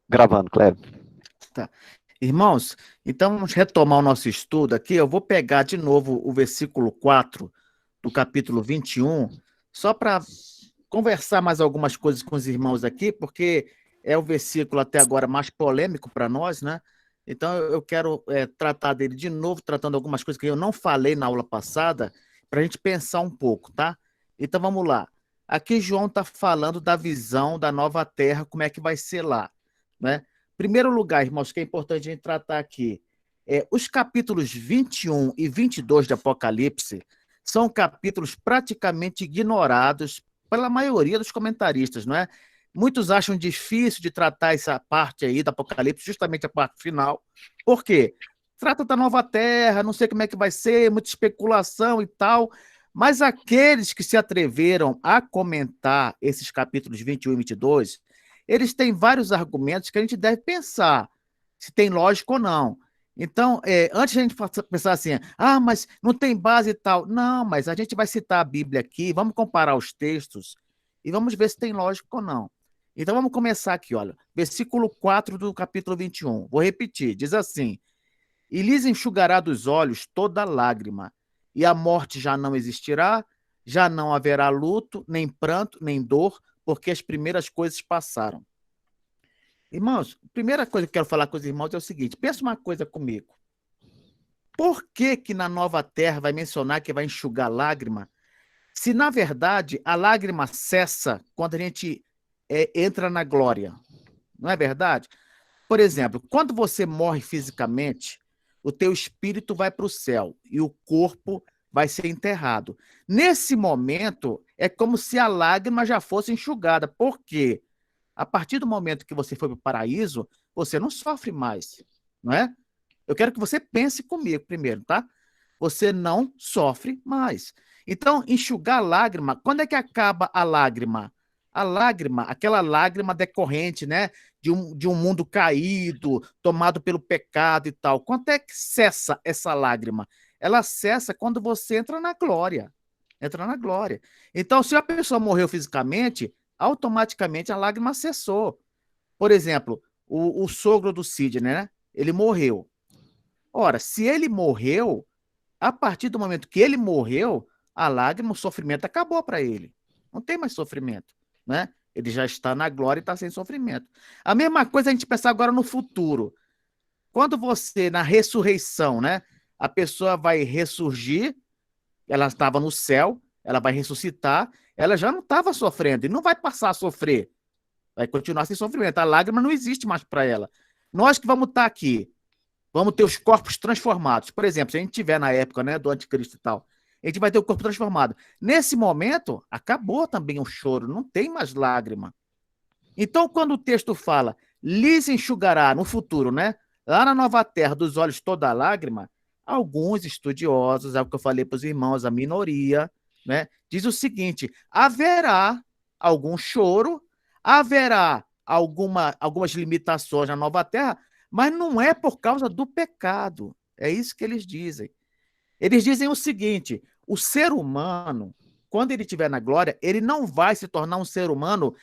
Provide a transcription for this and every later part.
Gravando, Kleber. Tá. Irmãos, então vamos retomar o nosso estudo aqui. Eu vou pegar de novo o versículo 4 do capítulo 21, só para conversar mais algumas coisas com os irmãos aqui, porque é o versículo até agora mais polêmico para nós, né? Então eu quero tratar dele de novo, tratando algumas coisas que eu não falei na aula passada, para a gente pensar um pouco, tá? Então vamos lá. Aqui João está falando da visão da nova terra, como é que vai ser lá, né? Primeiro lugar, irmãos, que é importante a gente tratar aqui, os capítulos 21 e 22 de Apocalipse são capítulos praticamente ignorados pela maioria dos comentaristas, não é? Muitos acham difícil de tratar essa parte aí do Apocalipse, justamente a parte final. Por quê? Trata da nova terra, não sei como é que vai ser, muita especulação e tal. Mas aqueles que se atreveram a comentar esses capítulos 21 e 22, eles têm vários argumentos que a gente deve pensar se tem lógica ou não. Então, antes a gente pensar assim, mas não tem base e tal. Não, mas a gente vai citar a Bíblia aqui, vamos comparar os textos e vamos ver se tem lógica ou não. Então, vamos começar aqui, olha, versículo 4 do capítulo 21. Vou repetir, diz assim: E lhes enxugará dos olhos toda lágrima, e a morte já não existirá, já não haverá luto, nem pranto, nem dor, porque as primeiras coisas passaram. Irmãos, a primeira coisa que eu quero falar com os irmãos é o seguinte: pensa uma coisa comigo. Por que que na nova terra vai mencionar que vai enxugar lágrima, se na verdade a lágrima cessa quando a gente entra na glória? Não é verdade? Por exemplo, quando você morre fisicamente, o teu espírito vai para o céu e o corpo vai ser enterrado. Nesse momento, é como se a lágrima já fosse enxugada. Por quê? A partir do momento que você foi para o paraíso, você não sofre mais, não é? Eu quero que você pense comigo primeiro, tá? Você não sofre mais. Então, enxugar lágrima, quando é que acaba a lágrima? A lágrima, aquela lágrima decorrente, né, de um mundo caído, tomado pelo pecado e tal. Quando é que cessa essa lágrima? Ela cessa quando você entra na glória. Entra na glória. Então, se a pessoa morreu fisicamente, automaticamente a lágrima cessou. Por exemplo, o sogro do Sidney, né? Ele morreu. Ora, se ele morreu, a partir do momento que ele morreu, a lágrima, o sofrimento acabou para ele. Não tem mais sofrimento, né? Ele já está na glória e está sem sofrimento. A mesma coisa a gente pensar agora no futuro. Quando você, na ressurreição, né? A pessoa vai ressurgir, ela estava no céu, ela vai ressuscitar, ela já não estava sofrendo e não vai passar a sofrer. Vai continuar sem sofrimento. A lágrima não existe mais para ela. Nós que vamos estar aqui, vamos ter os corpos transformados. Por exemplo, se a gente tiver na época, né, do anticristo e tal, a gente vai ter o corpo transformado. Nesse momento, acabou também o choro, não tem mais lágrima. Então, quando o texto fala, lhes enxugará no futuro, né? Lá na nova terra, dos olhos toda lágrima, alguns estudiosos, é o que eu falei para os irmãos, a minoria, né? Diz o seguinte: haverá algum choro, haverá algumas limitações na nova terra, mas não é por causa do pecado. É isso que eles dizem. Eles dizem o seguinte: o ser humano, quando ele estiver na glória, ele não vai se tornar um ser humano,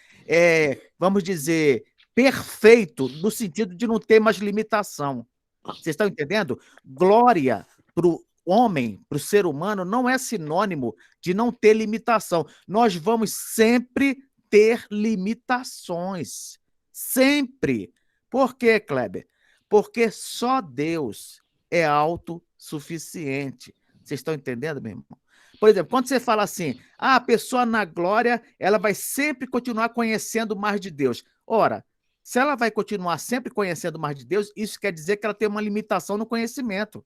vamos dizer, perfeito, no sentido de não ter mais limitação. Vocês estão entendendo? Glória para o homem, para o ser humano, não é sinônimo de não ter limitação. Nós vamos sempre ter limitações. Sempre. Por quê, Kleber? Porque só Deus é autossuficiente. Vocês estão entendendo, meu irmão? Por exemplo, quando você fala assim, a pessoa na glória, ela vai sempre continuar conhecendo mais de Deus. Ora, se ela vai continuar sempre conhecendo mais de Deus, isso quer dizer que ela tem uma limitação no conhecimento.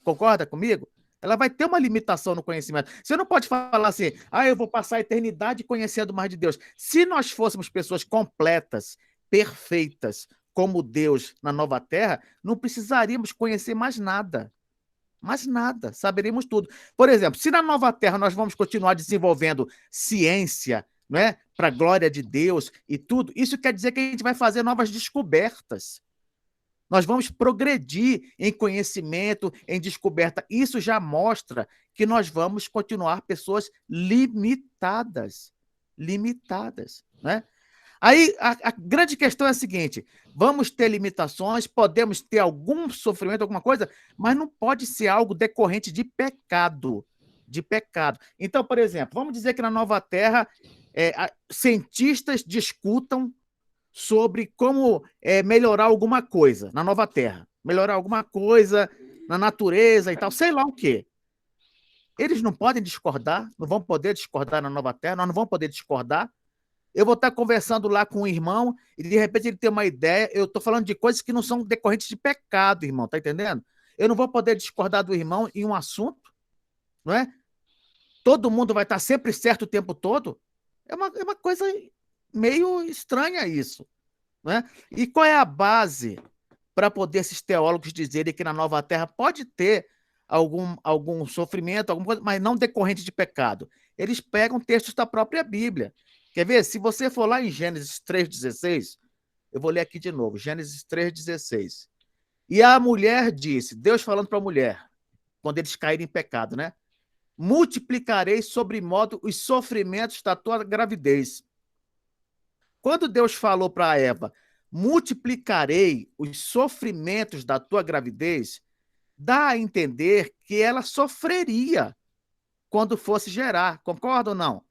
Concorda comigo? Ela vai ter uma limitação no conhecimento. Você não pode falar assim, eu vou passar a eternidade conhecendo mais de Deus. Se nós fôssemos pessoas completas, perfeitas, como Deus na nova terra, não precisaríamos conhecer mais nada. Mais nada, saberíamos tudo. Por exemplo, se na nova terra nós vamos continuar desenvolvendo ciência, né, para a glória de Deus e tudo, isso quer dizer que a gente vai fazer novas descobertas. Nós vamos progredir em conhecimento, em descoberta. Isso já mostra que nós vamos continuar pessoas limitadas. Limitadas, né? Aí a grande questão é a seguinte: vamos ter limitações, podemos ter algum sofrimento, alguma coisa, mas não pode ser algo decorrente de pecado. De pecado. Então, por exemplo, vamos dizer que na Nova Terra, cientistas discutam sobre como melhorar alguma coisa na Nova Terra, melhorar alguma coisa na natureza e tal, sei lá o quê. Eles não podem discordar, não vão poder discordar na Nova Terra, nós não vamos poder discordar. Eu vou estar conversando lá com um irmão e de repente ele tem uma ideia. Eu estou falando de coisas que não são decorrentes de pecado, irmão, tá entendendo? Eu não vou poder discordar do irmão em um assunto, não é? Todo mundo vai estar sempre certo o tempo todo. É uma coisa meio estranha isso, não é? E qual é a base para poder esses teólogos dizerem que na Nova Terra pode ter algum sofrimento, alguma coisa, mas não decorrente de pecado? Eles pegam textos da própria Bíblia. Quer ver? Se você for lá em Gênesis 3,16, eu vou ler aqui de novo, Gênesis 3,16. E a mulher disse, Deus falando para a mulher, quando eles caírem em pecado, né? Multiplicarei sobre modo os sofrimentos da tua gravidez. Quando Deus falou para Eva, multiplicarei os sofrimentos da tua gravidez, dá a entender que ela sofreria quando fosse gerar. Concorda ou não?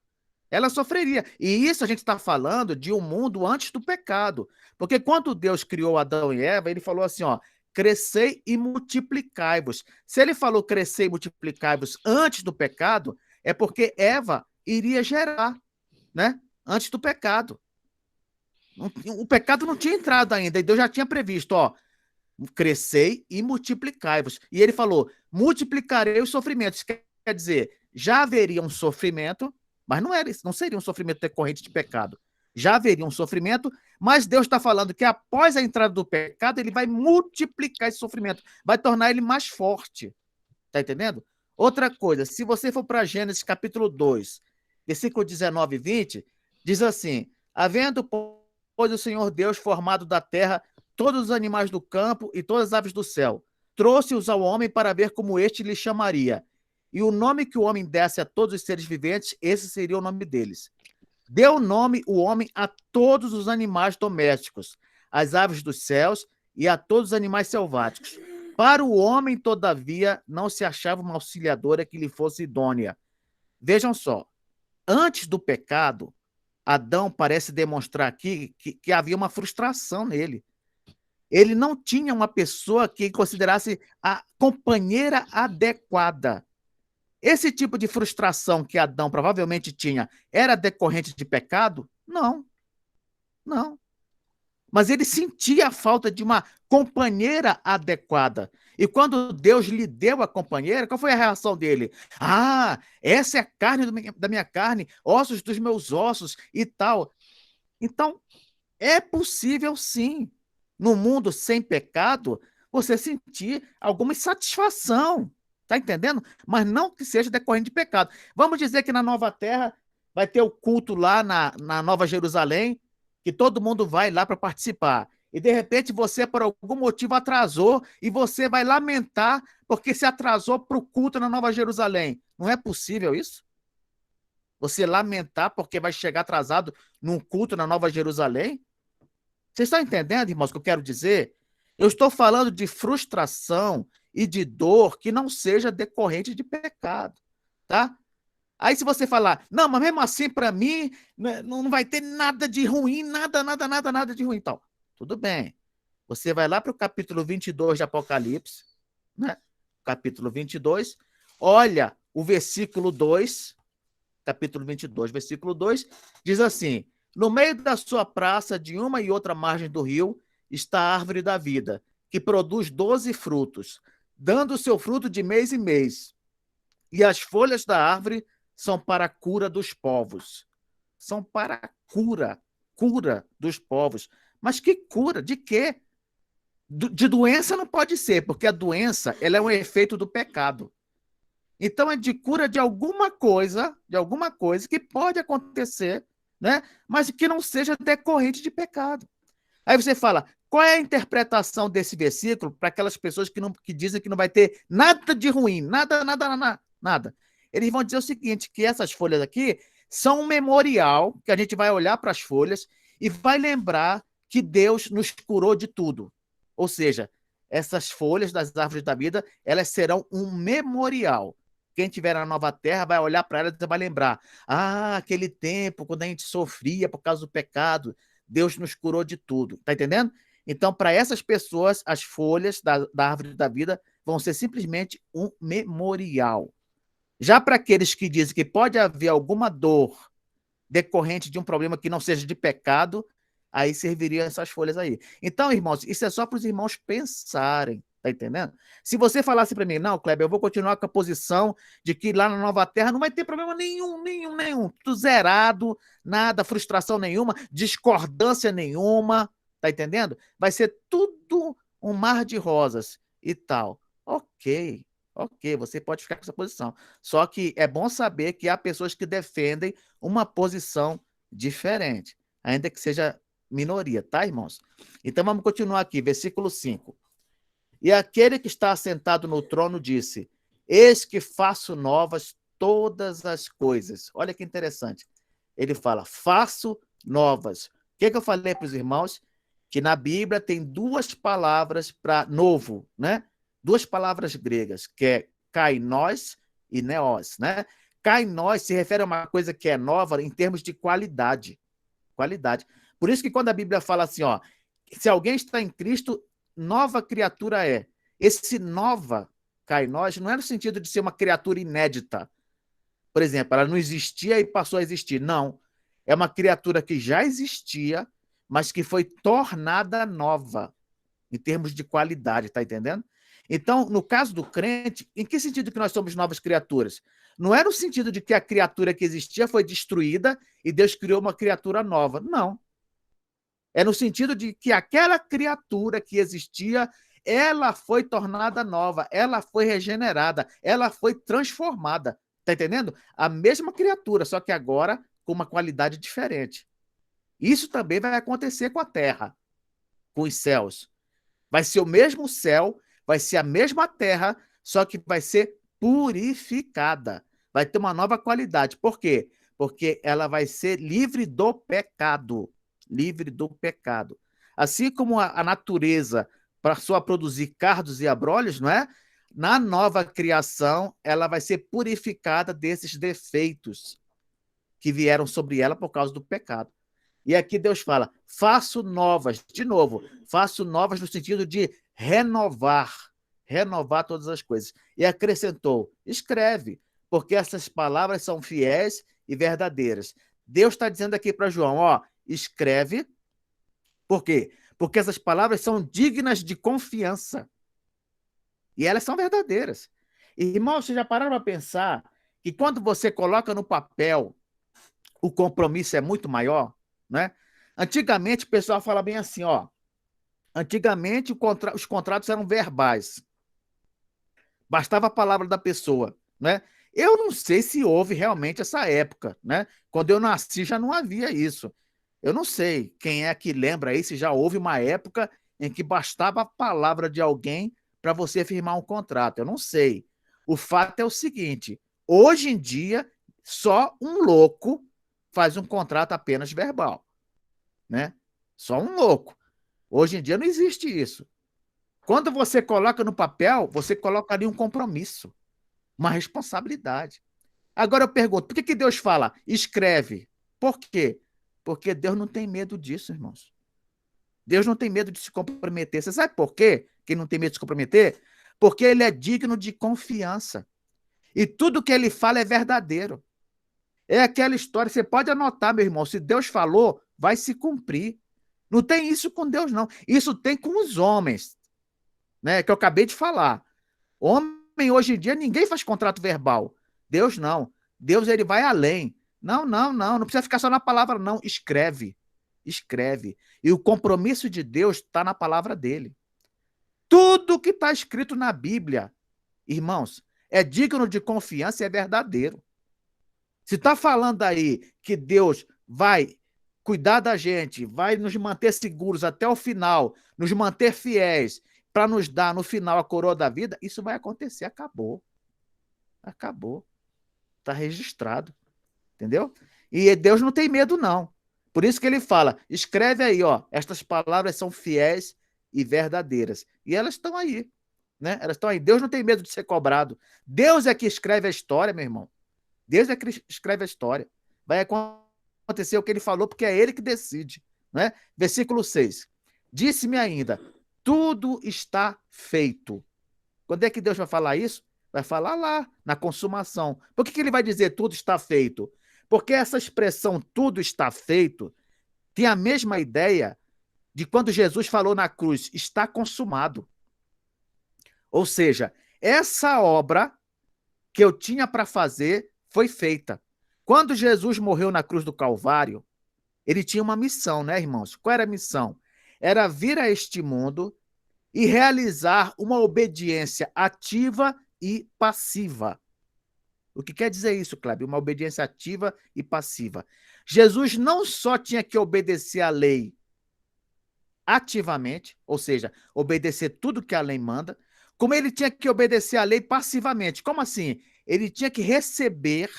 Ela sofreria. E isso a gente está falando de um mundo antes do pecado. Porque quando Deus criou Adão e Eva, ele falou assim, ó, crescei e multiplicai-vos. Se ele falou crescer e multiplicai-vos antes do pecado, é porque Eva iria gerar, né? Antes do pecado. O pecado não tinha entrado ainda, e Deus já tinha previsto, ó, crescei e multiplicai-vos. E ele falou, multiplicarei os sofrimentos. Quer dizer, já haveria um sofrimento, mas não seria um sofrimento decorrente de pecado. Já haveria um sofrimento, mas Deus está falando que após a entrada do pecado, ele vai multiplicar esse sofrimento, vai tornar ele mais forte. Está entendendo? Outra coisa, se você for para Gênesis capítulo 2, versículo 19 e 20, diz assim, havendo, pois, o Senhor Deus formado da terra todos os animais do campo e todas as aves do céu, trouxe-os ao homem para ver como este lhe chamaria. E o nome que o homem desse a todos os seres viventes, esse seria o nome deles. Deu nome o homem a todos os animais domésticos, às aves dos céus e a todos os animais selváticos. Para o homem, todavia, não se achava uma auxiliadora que lhe fosse idônea. Vejam só, antes do pecado, Adão parece demonstrar aqui que havia uma frustração nele. Ele não tinha uma pessoa que considerasse a companheira adequada. Esse tipo de frustração que Adão provavelmente tinha era decorrente de pecado? Não, não. Mas ele sentia a falta de uma companheira adequada. E quando Deus lhe deu a companheira, qual foi a reação dele? Ah, essa é a carne da minha carne, ossos dos meus ossos e tal. Então, é possível sim, no mundo sem pecado, você sentir alguma insatisfação. Está entendendo? Mas não que seja decorrente de pecado. Vamos dizer que na Nova Terra vai ter o culto lá na Nova Jerusalém, que todo mundo vai lá para participar. E de repente você, por algum motivo, atrasou e você vai lamentar porque se atrasou para o culto na Nova Jerusalém. Não é possível isso? Você lamentar porque vai chegar atrasado num culto na Nova Jerusalém? Vocês estão entendendo, irmãos, o que eu quero dizer? Eu estou falando de frustração e de dor que não seja decorrente de pecado, tá? Aí se você falar, não, mas mesmo assim, para mim, não vai ter nada de ruim, nada de ruim, tal. Tudo bem. Você vai lá para o capítulo 22 de Apocalipse, né? Capítulo 22, olha o versículo 2, capítulo 22, versículo 2, diz assim, no meio da sua praça, de uma e outra margem do rio, está a árvore da vida, que produz 12 frutos, dando o seu fruto de mês em mês. E as folhas da árvore são para a cura dos povos. São para a cura dos povos. Mas que cura? De quê? De doença não pode ser, porque a doença ela é um efeito do pecado. Então é de cura de alguma coisa que pode acontecer, né? Mas que não seja decorrente de pecado. Aí você fala, qual é a interpretação desse versículo para aquelas pessoas que dizem que não vai ter nada de ruim, nada. Eles vão dizer o seguinte, que essas folhas aqui são um memorial, que a gente vai olhar para as folhas e vai lembrar que Deus nos curou de tudo. Ou seja, essas folhas das árvores da vida, elas serão um memorial. Quem tiver na nova terra vai olhar para elas e vai lembrar: ah, aquele tempo, quando a gente sofria por causa do pecado, Deus nos curou de tudo. Está entendendo? Então, para essas pessoas, as folhas da árvore da vida vão ser simplesmente um memorial. Já para aqueles que dizem que pode haver alguma dor decorrente de um problema que não seja de pecado, aí serviriam essas folhas aí. Então, irmãos, isso é só para os irmãos pensarem, tá entendendo? Se você falasse para mim, não, Kleber, eu vou continuar com a posição de que lá na Nova Terra não vai ter problema nenhum, tudo zerado, nada, frustração nenhuma, discordância nenhuma, tá entendendo? Vai ser tudo um mar de rosas e tal. Ok, você pode ficar com essa posição. Só que é bom saber que há pessoas que defendem uma posição diferente, ainda que seja minoria, tá, irmãos? Então vamos continuar aqui, versículo 5. E aquele que está assentado no trono disse: Eis que faço novas todas as coisas. Olha que interessante. Ele fala: faço novas. O que eu falei para os irmãos? Que na Bíblia tem duas palavras para novo, né? Duas palavras gregas, que é kainos e neos, né? Kainos se refere a uma coisa que é nova em termos de qualidade. Qualidade. Por isso que quando a Bíblia fala assim, ó, se alguém está em Cristo, nova criatura é. Esse nova, kainos, não é no sentido de ser uma criatura inédita. Por exemplo, ela não existia e passou a existir. Não. É uma criatura que já existia, mas que foi tornada nova, em termos de qualidade, tá entendendo? Então, no caso do crente, em que sentido que nós somos novas criaturas? Não é no sentido de que a criatura que existia foi destruída e Deus criou uma criatura nova. Não. É no sentido de que aquela criatura que existia, ela foi tornada nova, ela foi regenerada, ela foi transformada. Está entendendo? A mesma criatura, só que agora com uma qualidade diferente. Isso também vai acontecer com a terra, com os céus. Vai ser o mesmo céu, vai ser a mesma terra, só que vai ser purificada. Vai ter uma nova qualidade. Por quê? Porque ela vai ser livre do pecado. Livre do pecado. Assim como a natureza passou a produzir cardos e abrolhos, não é? Na nova criação, ela vai ser purificada desses defeitos que vieram sobre ela por causa do pecado. E aqui Deus fala: faço novas, de novo, faço novas no sentido de renovar todas as coisas. E acrescentou: escreve, porque essas palavras são fiéis e verdadeiras. Deus está dizendo aqui para João: ó, escreve, por quê? Porque essas palavras são dignas de confiança. E elas são verdadeiras. Irmão, vocês já pararam para pensar que quando você coloca no papel, o compromisso é muito maior, né? Antigamente o pessoal fala bem assim, ó. Antigamente os contratos eram verbais. Bastava a palavra da pessoa, né? Eu não sei se houve realmente essa época, né? Quando eu nasci já não havia isso. Eu não sei quem é que lembra aí se já houve uma época em que bastava a palavra de alguém para você firmar um contrato. Eu não sei. O fato é o seguinte: hoje em dia, só um louco faz um contrato apenas verbal, né? Só um louco. Hoje em dia não existe isso. Quando você coloca no papel, você coloca ali um compromisso, uma responsabilidade. Agora eu pergunto, por que Deus fala, escreve? Por quê? Porque Deus não tem medo disso, irmãos. Deus não tem medo de se comprometer. Você sabe por quê que ele não tem medo de se comprometer? Porque ele é digno de confiança. E tudo que ele fala é verdadeiro. É aquela história, você pode anotar, meu irmão, se Deus falou, vai se cumprir. Não tem isso com Deus, não. Isso tem com os homens, né? Que eu acabei de falar. Homem, hoje em dia, ninguém faz contrato verbal. Deus não. Deus, ele vai além. Não precisa ficar só na palavra, não. Escreve. Escreve. E o compromisso de Deus está na palavra dele. Tudo que está escrito na Bíblia, irmãos, é digno de confiança e é verdadeiro. Se está falando aí que Deus vai cuidar da gente, vai nos manter seguros até o final, nos manter fiéis, para nos dar no final a coroa da vida, isso vai acontecer. Acabou. Acabou. Está registrado. Entendeu? E Deus não tem medo, não. Por isso que ele fala, escreve aí, ó, estas palavras são fiéis e verdadeiras. E elas estão aí, né? Elas estão aí. Deus não tem medo de ser cobrado. Deus é que escreve a história, meu irmão. Deus é que escreve a história. Vai acontecer o que ele falou, porque é ele que decide, né? Versículo 6. Disse-me ainda, tudo está feito. Quando é que Deus vai falar isso? Vai falar lá, na consumação. Por que ele vai dizer tudo está feito? Porque essa expressão tudo está feito tem a mesma ideia de quando Jesus falou na cruz, está consumado. Ou seja, essa obra que eu tinha para fazer foi feita. Quando Jesus morreu na cruz do Calvário, ele tinha uma missão, né, irmãos? Qual era a missão? Era vir a este mundo e realizar uma obediência ativa e passiva. O que quer dizer isso, Cláudio? Uma obediência ativa e passiva. Jesus não só tinha que obedecer à lei ativamente, ou seja, obedecer tudo que a lei manda, como ele tinha que obedecer à lei passivamente. Como assim? Ele tinha que receber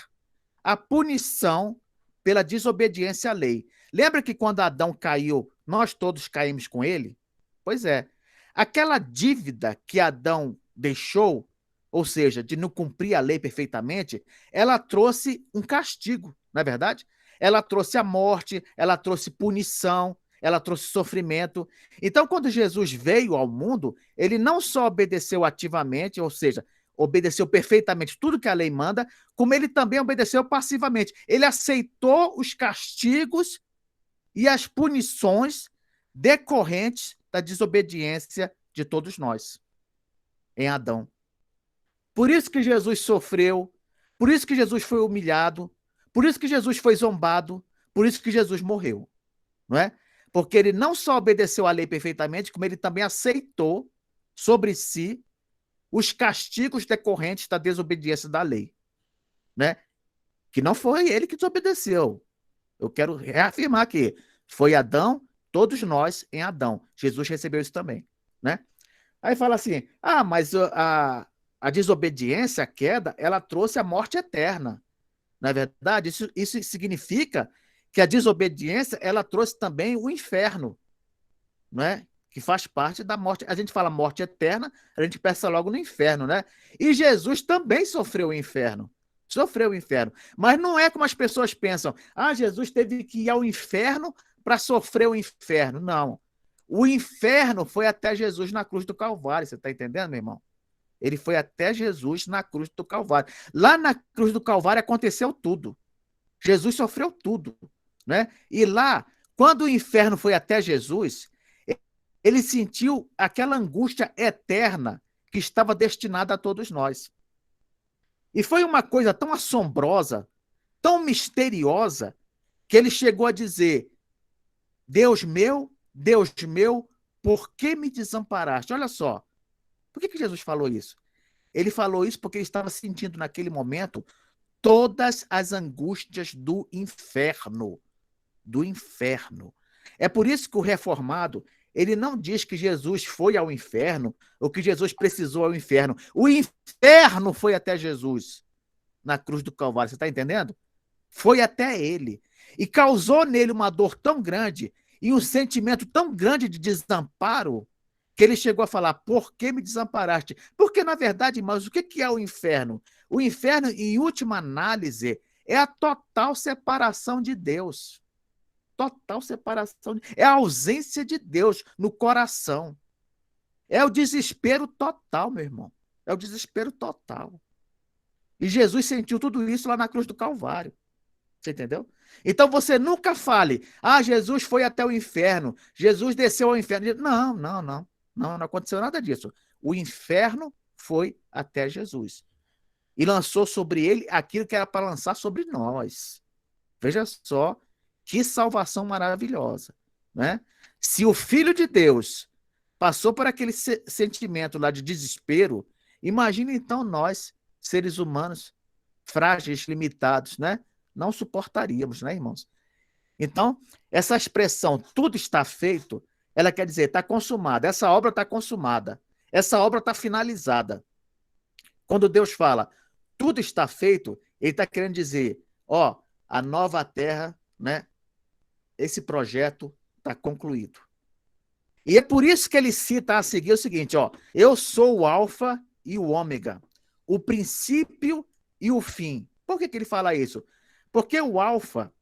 a punição pela desobediência à lei. Lembra que quando Adão caiu, nós todos caímos com ele? Pois é. Aquela dívida que Adão deixou, ou seja, de não cumprir a lei perfeitamente, ela trouxe um castigo, não é verdade? Ela trouxe a morte, ela trouxe punição, ela trouxe sofrimento. Então, quando Jesus veio ao mundo, ele não só obedeceu ativamente, ou seja, obedeceu perfeitamente tudo que a lei manda, como ele também obedeceu passivamente. Ele aceitou os castigos e as punições decorrentes da desobediência de todos nós, em Adão. Por isso que Jesus sofreu, por isso que Jesus foi humilhado, por isso que Jesus foi zombado, por isso que Jesus morreu, não é? Porque ele não só obedeceu à lei perfeitamente, como ele também aceitou sobre si os castigos decorrentes da desobediência da lei, né? Que não foi ele que desobedeceu. Eu quero reafirmar aqui, foi Adão, todos nós em Adão. Jesus recebeu isso também, né? Aí fala assim, mas a desobediência, a queda, ela trouxe a morte eterna. Na verdade, isso significa que a desobediência, ela trouxe também o inferno, né? Que faz parte da morte. A gente fala morte eterna, a gente pensa logo no inferno, né? E Jesus também sofreu o inferno. Sofreu o inferno. Mas não é como as pessoas pensam. Jesus teve que ir ao inferno para sofrer o inferno. Não. O inferno foi até Jesus na cruz do Calvário. Você está entendendo, meu irmão? Ele foi até Jesus na cruz do Calvário. Lá na cruz do Calvário aconteceu tudo. Jesus sofreu tudo, né? E lá, quando o inferno foi até Jesus, ele sentiu aquela angústia eterna que estava destinada a todos nós. E foi uma coisa tão assombrosa, tão misteriosa, que ele chegou a dizer: Deus meu, por que me desamparaste? Olha só, por que Jesus falou isso? Ele falou isso porque ele estava sentindo naquele momento todas as angústias do inferno. Do inferno. É por isso que o reformado, ele não diz que Jesus foi ao inferno ou que Jesus precisou ao inferno. O inferno foi até Jesus na cruz do Calvário, você está entendendo? Foi até ele. E causou nele uma dor tão grande e um sentimento tão grande de desamparo que ele chegou a falar: por que me desamparaste? Porque, na verdade, irmãos, o que é o inferno? O inferno, em última análise, é a total separação de Deus. Total separação. É a ausência de Deus no coração. É o desespero total, meu irmão. É o desespero total. E Jesus sentiu tudo isso lá na cruz do Calvário. Você entendeu? Então você nunca fale: Jesus foi até o inferno, Jesus desceu ao inferno. Não, não, não. Não aconteceu nada disso. O inferno foi até Jesus. E lançou sobre ele aquilo que era para lançar sobre nós. Veja só que salvação maravilhosa, né? Se o Filho de Deus passou por aquele sentimento lá de desespero, imagine então nós, seres humanos, frágeis, limitados, né? Não suportaríamos, né, irmãos? Então, essa expressão tudo está feito, ela quer dizer, está consumada, essa obra está consumada, essa obra está finalizada. Quando Deus fala tudo está feito, ele está querendo dizer, a nova terra, né, esse projeto está concluído. E é por isso que ele cita a seguir o seguinte, ó, eu sou o alfa e o ômega, o princípio e o fim. Por que ele fala isso? Porque o alfa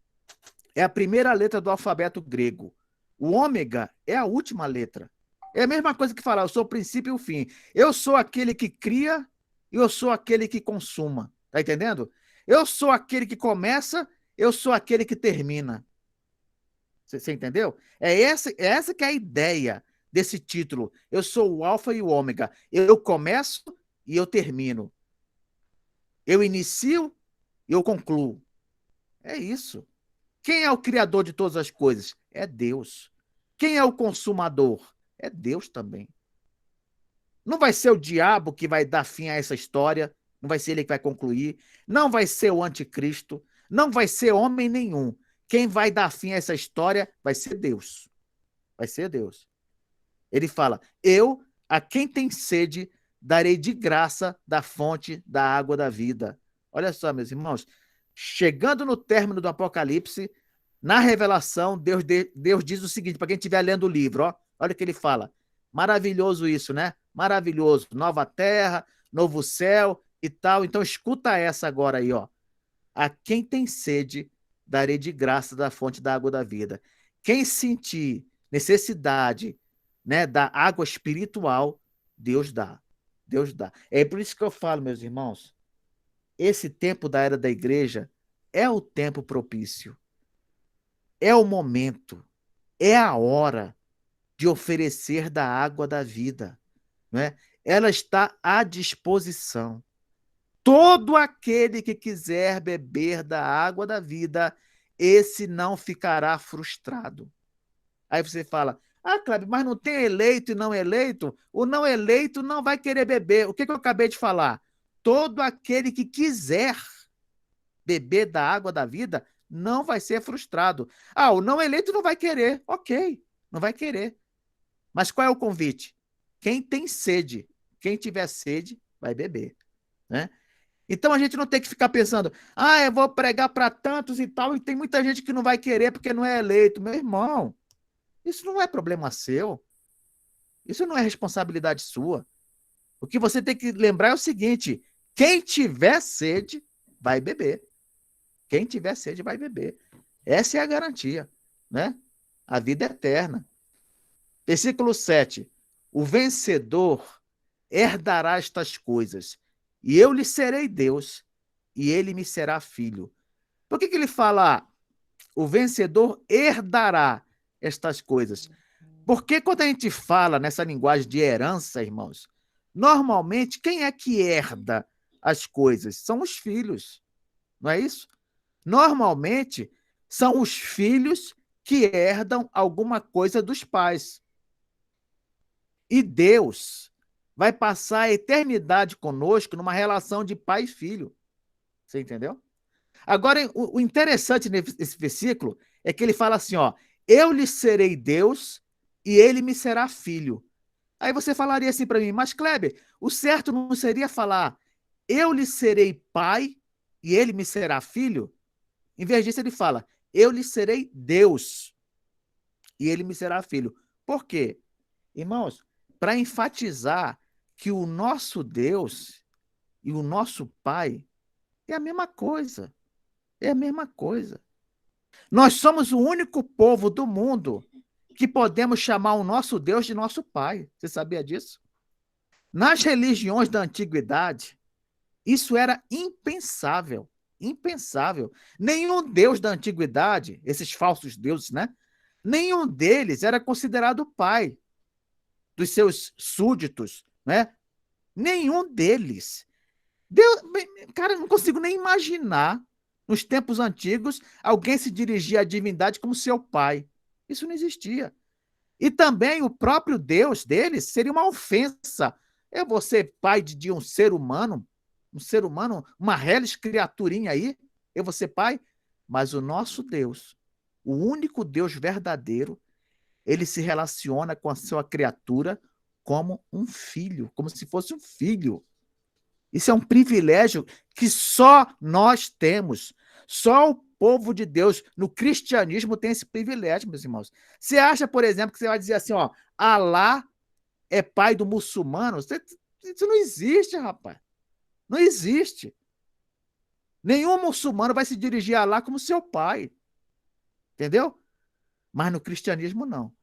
é a primeira letra do alfabeto grego. O ômega é a última letra. É a mesma coisa que falar, eu sou o princípio e o fim. Eu sou aquele que cria e eu sou aquele que consuma. Tá entendendo? Eu sou aquele que começa, eu sou aquele que termina. Você entendeu? É essa que é a ideia desse título. Eu sou o alfa e o ômega. Eu começo e eu termino. Eu inicio e eu concluo. É isso. Quem é o criador de todas as coisas? É Deus. Quem é o consumador? É Deus também. Não vai ser o diabo que vai dar fim a essa história, não vai ser ele que vai concluir, não vai ser o anticristo, não vai ser homem nenhum. Quem vai dar fim a essa história vai ser Deus. Vai ser Deus. Ele fala: eu, a quem tem sede, darei de graça da fonte da água da vida. Olha só, meus irmãos, chegando no término do Apocalipse, na revelação, Deus diz o seguinte, para quem estiver lendo o livro, ó, olha o que ele fala. Maravilhoso isso, né? Maravilhoso. Nova terra, novo céu e tal. Então, escuta essa agora aí, ó. A quem tem sede, darei de graça da fonte da água da vida. Quem sentir necessidade, né, da água espiritual, Deus dá. Deus dá. É por isso que eu falo, meus irmãos, esse tempo da era da igreja é o tempo propício. É o momento, é a hora de oferecer da água da vida, não é? Ela está à disposição. Todo aquele que quiser beber da água da vida, esse não ficará frustrado. Aí você fala, ah, Cláudio, mas não tem eleito e não eleito? O não eleito não vai querer beber. O que eu acabei de falar? Todo aquele que quiser beber da água da vida não vai ser frustrado. Ah, o não eleito não vai querer. Ok, não vai querer. Mas qual é o convite? Quem tem sede, quem tiver sede, vai beber, né? Então a gente não tem que ficar pensando, ah, eu vou pregar para tantos e tal, e tem muita gente que não vai querer porque não é eleito. Meu irmão, isso não é problema seu, isso não é responsabilidade sua. O que você tem que lembrar é o seguinte: quem tiver sede, vai beber. Quem tiver sede, vai beber. Essa é a garantia, né? A vida eterna. Versículo 7. O vencedor herdará estas coisas, e eu lhe serei Deus, e ele me será filho. Por que ele fala, o vencedor herdará estas coisas? Porque quando a gente fala nessa linguagem de herança, irmãos, normalmente quem é que herda as coisas? São os filhos, não é isso? Normalmente são os filhos que herdam alguma coisa dos pais. E Deus vai passar a eternidade conosco numa relação de pai e filho. Você entendeu? Agora, o interessante nesse versículo é que ele fala assim, ó, eu lhe serei Deus e ele me será filho. Aí você falaria assim para mim, mas Kleber, o certo não seria falar, eu lhe serei pai e ele me será filho? Em vez disso, ele fala, eu lhe serei Deus e ele me será filho. Por quê? Irmãos, para enfatizar que o nosso Deus e o nosso Pai é a mesma coisa. É a mesma coisa. Nós somos o único povo do mundo que podemos chamar o nosso Deus de nosso Pai. Você sabia disso? Nas religiões da antiguidade, isso era impensável. Impensável. Nenhum Deus da antiguidade, esses falsos deuses, né? Nenhum deles era considerado pai dos seus súditos, né? Nenhum deles. Deus, cara, não consigo nem imaginar, nos tempos antigos, alguém se dirigir à divindade como seu pai. Isso não existia. E também o próprio Deus deles seria uma ofensa. Eu vou ser pai de um ser humano, uma reles criaturinha aí, eu vou ser pai. Mas o nosso Deus, o único Deus verdadeiro, ele se relaciona com a sua criatura como um filho, como se fosse um filho. Isso é um privilégio que só nós temos. Só o povo de Deus no cristianismo tem esse privilégio, meus irmãos. Você acha, por exemplo, que você vai dizer assim, ó, Alá é pai do muçulmano? Isso não existe, rapaz. Não existe. Nenhum muçulmano vai se dirigir a Alá como seu pai. Entendeu? Mas no cristianismo, não.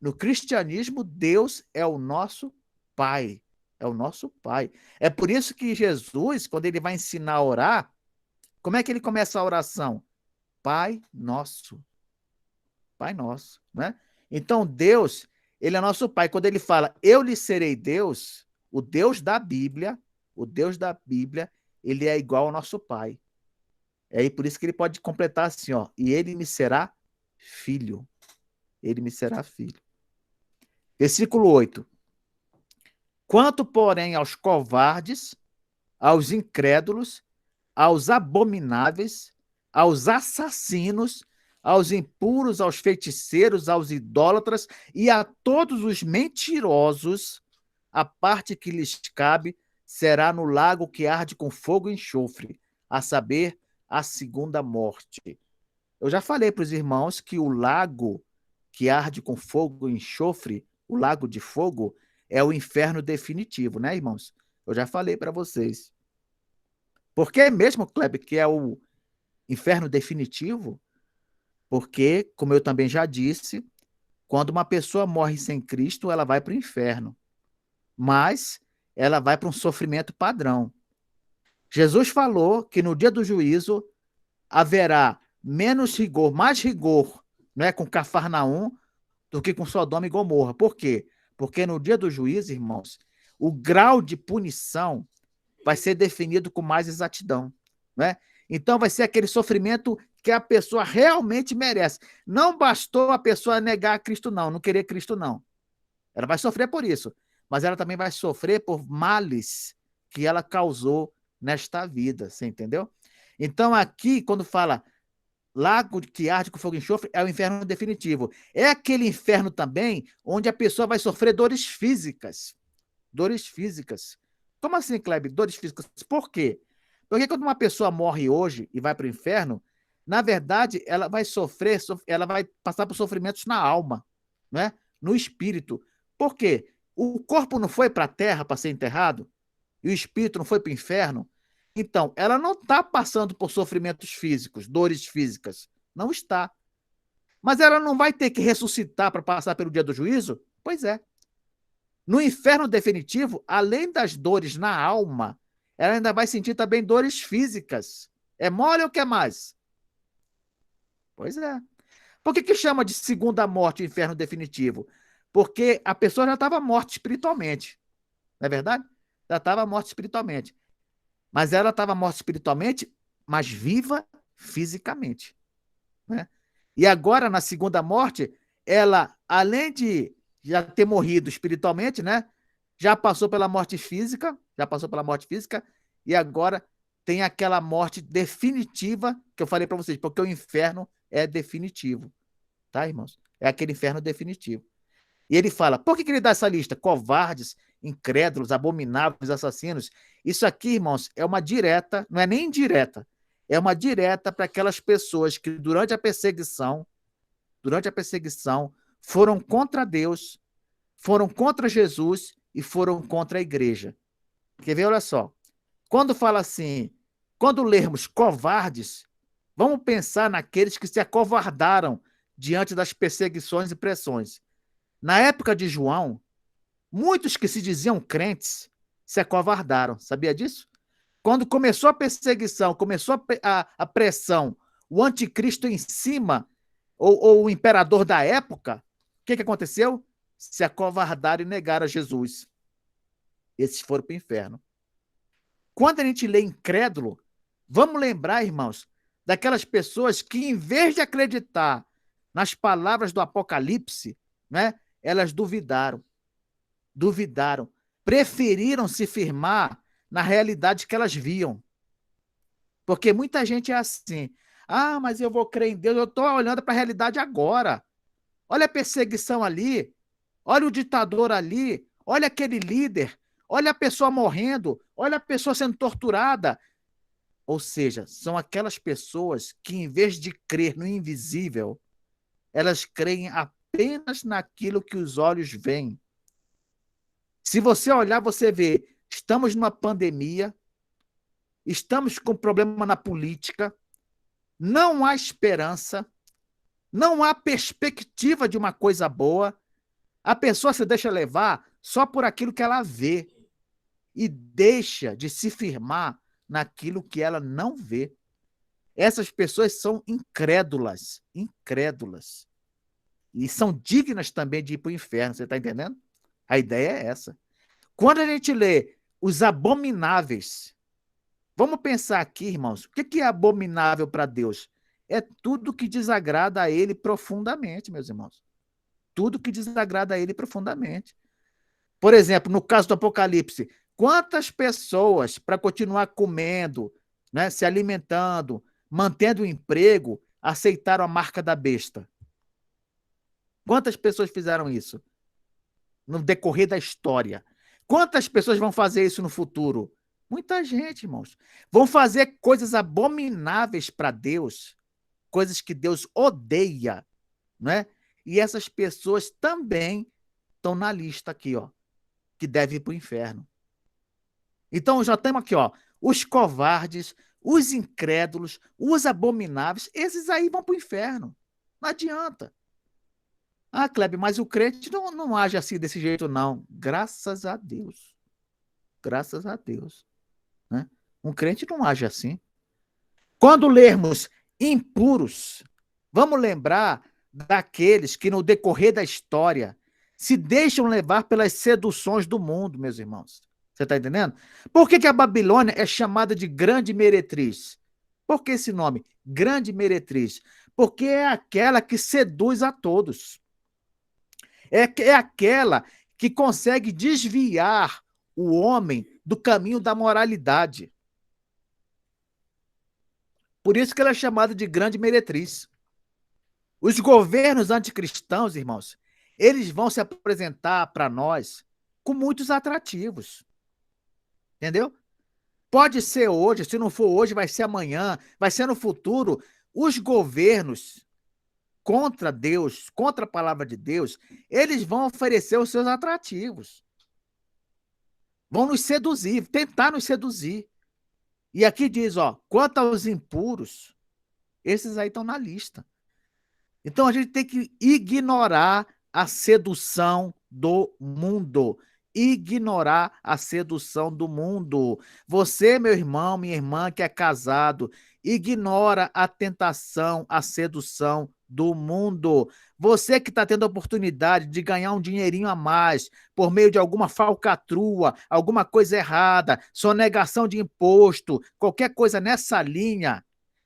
No cristianismo, Deus é o nosso pai. É o nosso pai. É por isso que Jesus, quando ele vai ensinar a orar, como é que ele começa a oração? Pai nosso. Pai nosso, né? Então, Deus, ele é nosso pai. Quando ele fala, eu lhe serei Deus, o Deus da Bíblia, ele é igual ao nosso pai. É aí por isso que ele pode completar assim, ó, e ele me será filho. Ele me será filho. Versículo 8. Quanto, porém, aos covardes, aos incrédulos, aos abomináveis, aos assassinos, aos impuros, aos feiticeiros, aos idólatras e a todos os mentirosos, a parte que lhes cabe será no lago que arde com fogo e enxofre, a saber, a segunda morte. Eu já falei para os irmãos que o lago que arde com fogo e enxofre, o lago de fogo, é o inferno definitivo, né, irmãos? Eu já falei para vocês. Por que mesmo, Kleber, que é o inferno definitivo? Porque, como eu também já disse, quando uma pessoa morre sem Cristo, ela vai para o inferno. Mas ela vai para um sofrimento padrão. Jesus falou que no dia do juízo haverá menos rigor, mais rigor, não é, com Cafarnaum do que com Sodoma e Gomorra. Por quê? Porque no dia do juízo, irmãos, o grau de punição vai ser definido com mais exatidão, né? Então vai ser aquele sofrimento que a pessoa realmente merece. Não bastou a pessoa negar a Cristo, não querer Cristo, não. Ela vai sofrer por isso, mas ela também vai sofrer por males que ela causou nesta vida, você entendeu? Então aqui, quando fala lago que arde com fogo e enxofre, é o inferno definitivo. É aquele inferno também onde a pessoa vai sofrer dores físicas. Dores físicas. Como assim, Kleber? Dores físicas. Por quê? Porque quando uma pessoa morre hoje e vai para o inferno, na verdade, ela vai sofrer, ela vai passar por sofrimentos na alma, né? No espírito. Por quê? O corpo não foi para a terra para ser enterrado? E o espírito não foi para o inferno? Então, ela não está passando por sofrimentos físicos, dores físicas. Não está. Mas ela não vai ter que ressuscitar para passar pelo dia do juízo? Pois é. No inferno definitivo, além das dores na alma, ela ainda vai sentir também dores físicas. É mole ou quer mais? Pois é. Por que chama de segunda morte o inferno definitivo? Porque a pessoa já estava morta espiritualmente. Não é verdade? Já estava morta espiritualmente. Mas ela estava morta espiritualmente, mas viva fisicamente, né? E agora, na segunda morte, ela, além de já ter morrido espiritualmente, né? Já passou pela morte física, e agora tem aquela morte definitiva que eu falei para vocês, porque o inferno é definitivo, tá, irmãos? É aquele inferno definitivo. E ele fala, por que ele dá essa lista? Covardes, incrédulos, abomináveis, assassinos. Isso aqui, irmãos, é uma direta, não é nem indireta, é uma direta para aquelas pessoas que durante a perseguição, foram contra Deus, foram contra Jesus e foram contra a igreja. Quer ver? Olha só. Quando fala assim, quando lermos covardes, vamos pensar naqueles que se acovardaram diante das perseguições e pressões. Na época de João, muitos que se diziam crentes se acovardaram. Sabia disso? Quando começou a perseguição, começou a pressão, o anticristo em cima, ou o imperador da época, o que aconteceu? Se acovardaram e negaram a Jesus. Esses foram para o inferno. Quando a gente lê incrédulo, vamos lembrar, irmãos, daquelas pessoas que, em vez de acreditar nas palavras do Apocalipse, né, elas duvidaram, preferiram se firmar na realidade que elas viam. Porque muita gente é assim, mas eu vou crer em Deus, eu estou olhando para a realidade agora. Olha a perseguição ali, olha o ditador ali, olha aquele líder, olha a pessoa morrendo, olha a pessoa sendo torturada. Ou seja, são aquelas pessoas que, em vez de crer no invisível, elas creem apenas naquilo que os olhos veem. Se você olhar, você vê, estamos numa pandemia, estamos com problema na política, não há esperança, não há perspectiva de uma coisa boa. A pessoa se deixa levar só por aquilo que ela vê e deixa de se firmar naquilo que ela não vê. Essas pessoas são incrédulas, incrédulas. E são dignas também de ir para o inferno, você está entendendo? A ideia é essa. Quando a gente lê os abomináveis, vamos pensar aqui, irmãos, o que é abominável para Deus? É tudo que desagrada a Ele profundamente, meus irmãos. Tudo que desagrada a Ele profundamente. Por exemplo, no caso do Apocalipse, quantas pessoas, para continuar comendo, né, se alimentando, mantendo o emprego, aceitaram a marca da besta? Quantas pessoas fizeram isso no decorrer da história? Quantas pessoas vão fazer isso no futuro? Muita gente, irmãos. Vão fazer coisas abomináveis para Deus, coisas que Deus odeia, né? E essas pessoas também estão na lista aqui, ó, que deve ir para o inferno. Então, já temos aqui, ó, os covardes, os incrédulos, os abomináveis, esses aí vão para o inferno. Não adianta. Ah, Kleber, mas o crente não age assim desse jeito, não. Graças a Deus. Graças a Deus. Né? Um crente não age assim. Quando lermos impuros, vamos lembrar daqueles que, no decorrer da história, se deixam levar pelas seduções do mundo, meus irmãos. Você está entendendo? Por que a Babilônia é chamada de grande meretriz? Por que esse nome? Grande meretriz. Porque é aquela que seduz a todos. É aquela que consegue desviar o homem do caminho da moralidade. Por isso que ela é chamada de grande meretriz. Os governos anticristãos, irmãos, eles vão se apresentar para nós com muitos atrativos. Entendeu? Pode ser hoje, se não for hoje, vai ser amanhã, vai ser no futuro. Os governos contra Deus, contra a palavra de Deus, eles vão oferecer os seus atrativos. Vão nos seduzir, tentar nos seduzir. E aqui diz, ó, quanto aos impuros, esses aí estão na lista. Então a gente tem que ignorar a sedução do mundo. Ignorar a sedução do mundo. Você, meu irmão, minha irmã que é casado, ignora a tentação, a sedução do mundo. Você que está tendo a oportunidade de ganhar um dinheirinho a mais por meio de alguma falcatrua, alguma coisa errada, sonegação de imposto, qualquer coisa nessa linha,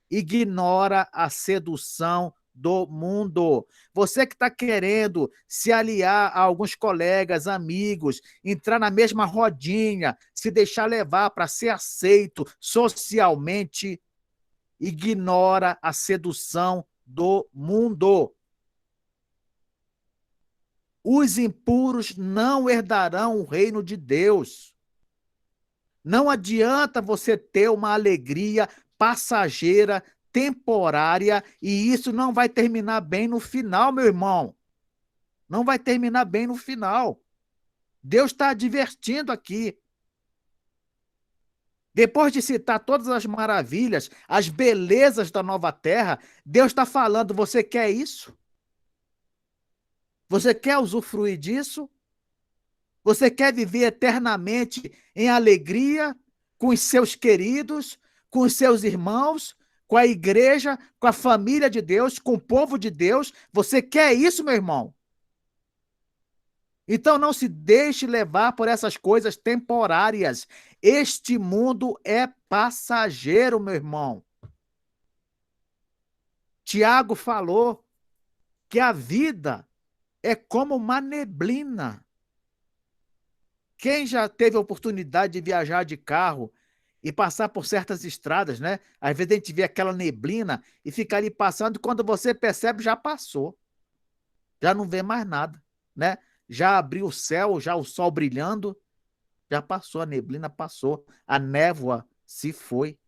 ignora a sedução do mundo. Você que está querendo se aliar a alguns colegas, amigos, entrar na mesma rodinha, se deixar levar para ser aceito socialmente, ignora a sedução do mundo. Os impuros não herdarão o reino de Deus. Não adianta você ter uma alegria passageira, temporária, e isso não vai terminar bem no final, meu irmão. Não vai terminar bem no final. Deus está advertindo aqui. Depois de citar todas as maravilhas, as belezas da nova terra, Deus está falando, você quer isso? Você quer usufruir disso? Você quer viver eternamente em alegria com os seus queridos, com os seus irmãos, com a igreja, com a família de Deus, com o povo de Deus? Você quer isso, meu irmão? Então não se deixe levar por essas coisas temporárias. Este mundo é passageiro, meu irmão. Tiago falou que a vida é como uma neblina. Quem já teve a oportunidade de viajar de carro e passar por certas estradas, né? Às vezes a gente vê aquela neblina e fica ali passando, e quando você percebe, já passou. Já não vê mais nada, né? Já abriu o céu, já o sol brilhando. Já passou, a neblina passou, a névoa se foi.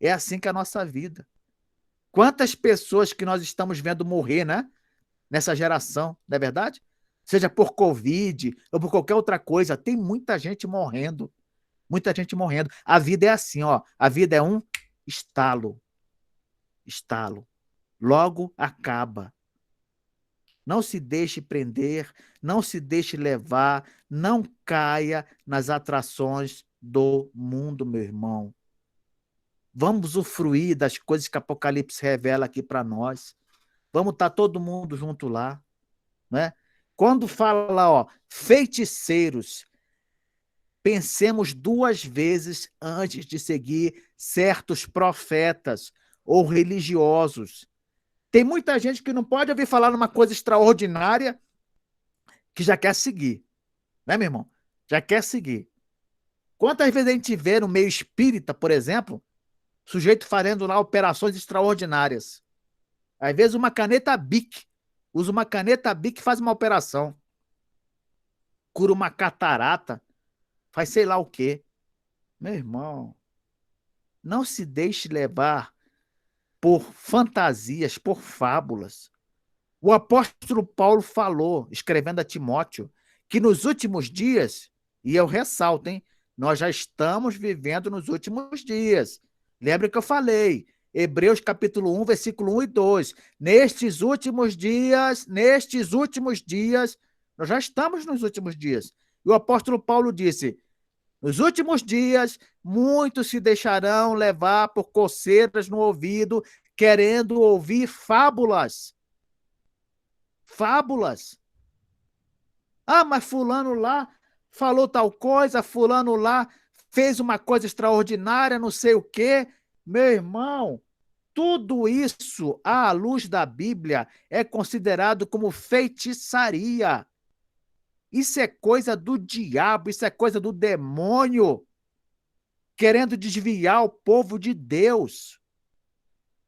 É assim que é a nossa vida. Quantas pessoas que nós estamos vendo morrer, né? Nessa geração, não é verdade? Seja por Covid ou por qualquer outra coisa, tem muita gente morrendo. Muita gente morrendo. A vida é assim, ó. A vida é um estalo. Estalo. Logo acaba. Não se deixe prender, não se deixe levar, não caia nas atrações do mundo, meu irmão. Vamos usufruir das coisas que Apocalipse revela aqui para nós. Vamos estar todo mundo junto lá, né? Quando fala lá, ó, feiticeiros, pensemos duas vezes antes de seguir certos profetas ou religiosos. Tem muita gente que não pode ouvir falar numa coisa extraordinária que já quer seguir, né, meu irmão? Já quer seguir. Quantas vezes a gente vê no meio espírita, por exemplo, sujeito fazendo lá operações extraordinárias? Às vezes uma caneta Bic, usa uma caneta Bic e faz uma operação, cura uma catarata, faz sei lá o quê. Meu irmão, não se deixe levar por fantasias, por fábulas. O apóstolo Paulo falou, escrevendo a Timóteo, que nos últimos dias, e eu ressalto, hein, nós já estamos vivendo nos últimos dias. Lembra que eu falei, Hebreus capítulo 1, versículo 1 e 2. Nestes últimos dias, nós já estamos nos últimos dias. E o apóstolo Paulo disse, nos últimos dias, muitos se deixarão levar por coceiras no ouvido, querendo ouvir fábulas. Fábulas. Ah, mas fulano lá falou tal coisa, fulano lá fez uma coisa extraordinária, não sei o quê. Meu irmão, tudo isso, à luz da Bíblia, é considerado como feitiçaria. Isso é coisa do diabo, isso é coisa do demônio, querendo desviar o povo de Deus.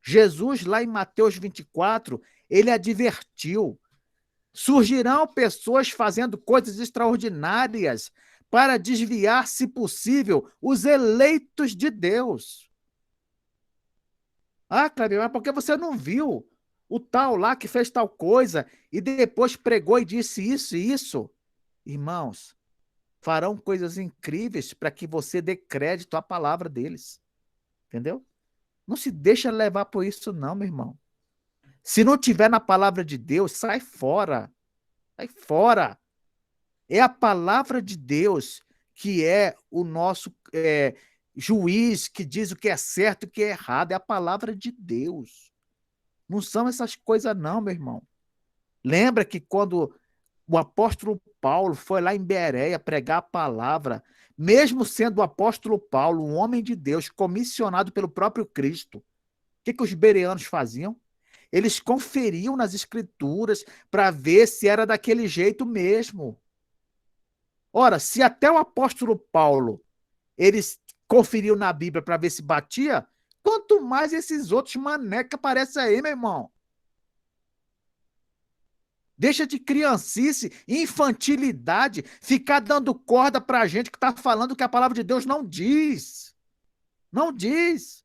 Jesus, lá em Mateus 24, ele advertiu: surgirão pessoas fazendo coisas extraordinárias para desviar, se possível, os eleitos de Deus. Ah, Cleber, mas por que você não viu o tal lá que fez tal coisa e depois pregou e disse isso e isso? Irmãos, farão coisas incríveis para que você dê crédito à palavra deles. Entendeu? Não se deixa levar por isso, não, meu irmão. Se não tiver na palavra de Deus, sai fora. Sai fora. É a palavra de Deus que é o nosso juiz, que diz o que é certo e o que é errado. É a palavra de Deus. Não são essas coisas, não, meu irmão. Lembra que quando o apóstolo Paulo foi lá em Bereia pregar a palavra, mesmo sendo o apóstolo Paulo, um homem de Deus, comissionado pelo próprio Cristo, o que os bereanos faziam? Eles conferiam nas escrituras para ver se era daquele jeito mesmo. Ora, se até o apóstolo Paulo eles conferiu na Bíblia para ver se batia, quanto mais esses outros mané que aparecem aí, meu irmão. Deixa de criancice, infantilidade, ficar dando corda para a gente que está falando que a palavra de Deus não diz. Não diz.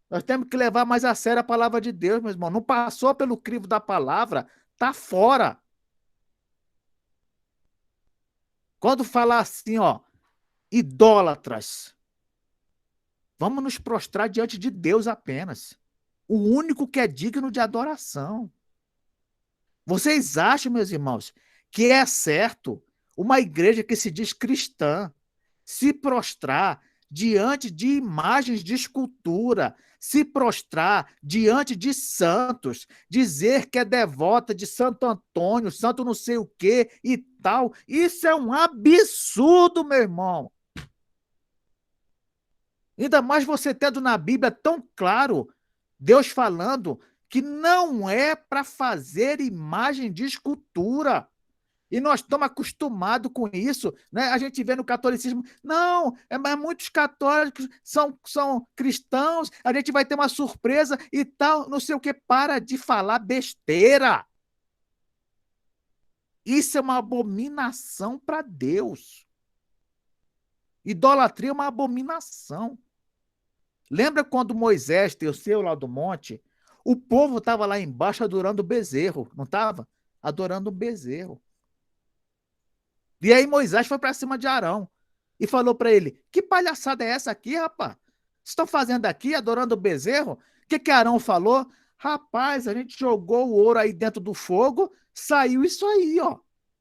Nós temos que levar mais a sério a palavra de Deus, meu irmão. Não passou pelo crivo da palavra, tá fora. Quando falar assim, ó, idólatras, vamos nos prostrar diante de Deus apenas. O único que é digno de adoração. Vocês acham, meus irmãos, que é certo uma igreja que se diz cristã se prostrar diante de imagens de escultura, se prostrar diante de santos, dizer que é devota de Santo Antônio, santo não sei o quê e tal? Isso é um absurdo, meu irmão. Ainda mais você tendo na Bíblia tão claro, Deus falando que não é para fazer imagem de escultura. E nós estamos acostumados com isso, né? A gente vê no catolicismo, não, mas muitos católicos são cristãos, a gente vai ter uma surpresa e tal, não sei o que, para de falar besteira. Isso é uma abominação para Deus. Idolatria é uma abominação. Lembra quando Moisés desceu lá do monte? O povo estava lá embaixo adorando o bezerro, não estava? Adorando o bezerro. E aí Moisés foi para cima de Arão e falou para ele: Que palhaçada é essa aqui, rapaz? Vocês estão fazendo aqui, adorando o bezerro? O que Arão falou? Rapaz, a gente jogou o ouro aí dentro do fogo, saiu isso aí, ó.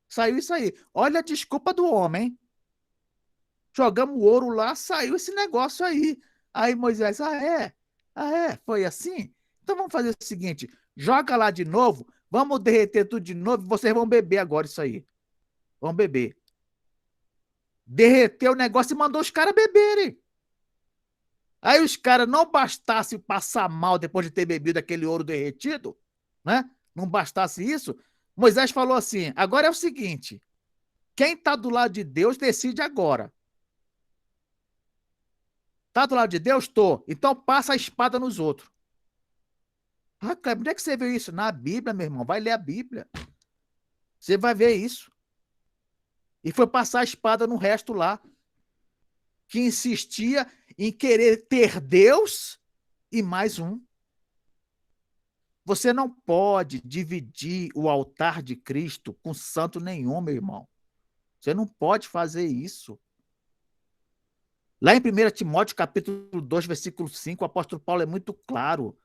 Saiu isso aí. Olha a desculpa do homem, hein? Jogamos o ouro lá, saiu esse negócio aí. Aí Moisés, ah, é? Ah, é? Foi assim? Então vamos fazer o seguinte: joga lá de novo, vamos derreter tudo de novo, vocês vão beber agora isso aí. Vão beber. Derreteu o negócio e mandou os caras beberem. Aí os caras não bastasse passar mal depois de ter bebido aquele ouro derretido, né? Não bastasse isso, Moisés falou assim: agora é o seguinte, quem está do lado de Deus decide agora. Tá do lado de Deus? Tô. Então passa a espada nos outros. Ah, Kleber, onde é que você viu isso? Na Bíblia, meu irmão. Vai ler a Bíblia. Você vai ver isso. E foi passar a espada no resto lá, que insistia em querer ter Deus e mais um. Você não pode dividir o altar de Cristo com santo nenhum, meu irmão. Você não pode fazer isso. Lá em 1 Timóteo, capítulo 2, versículo 5, o apóstolo Paulo é muito claro.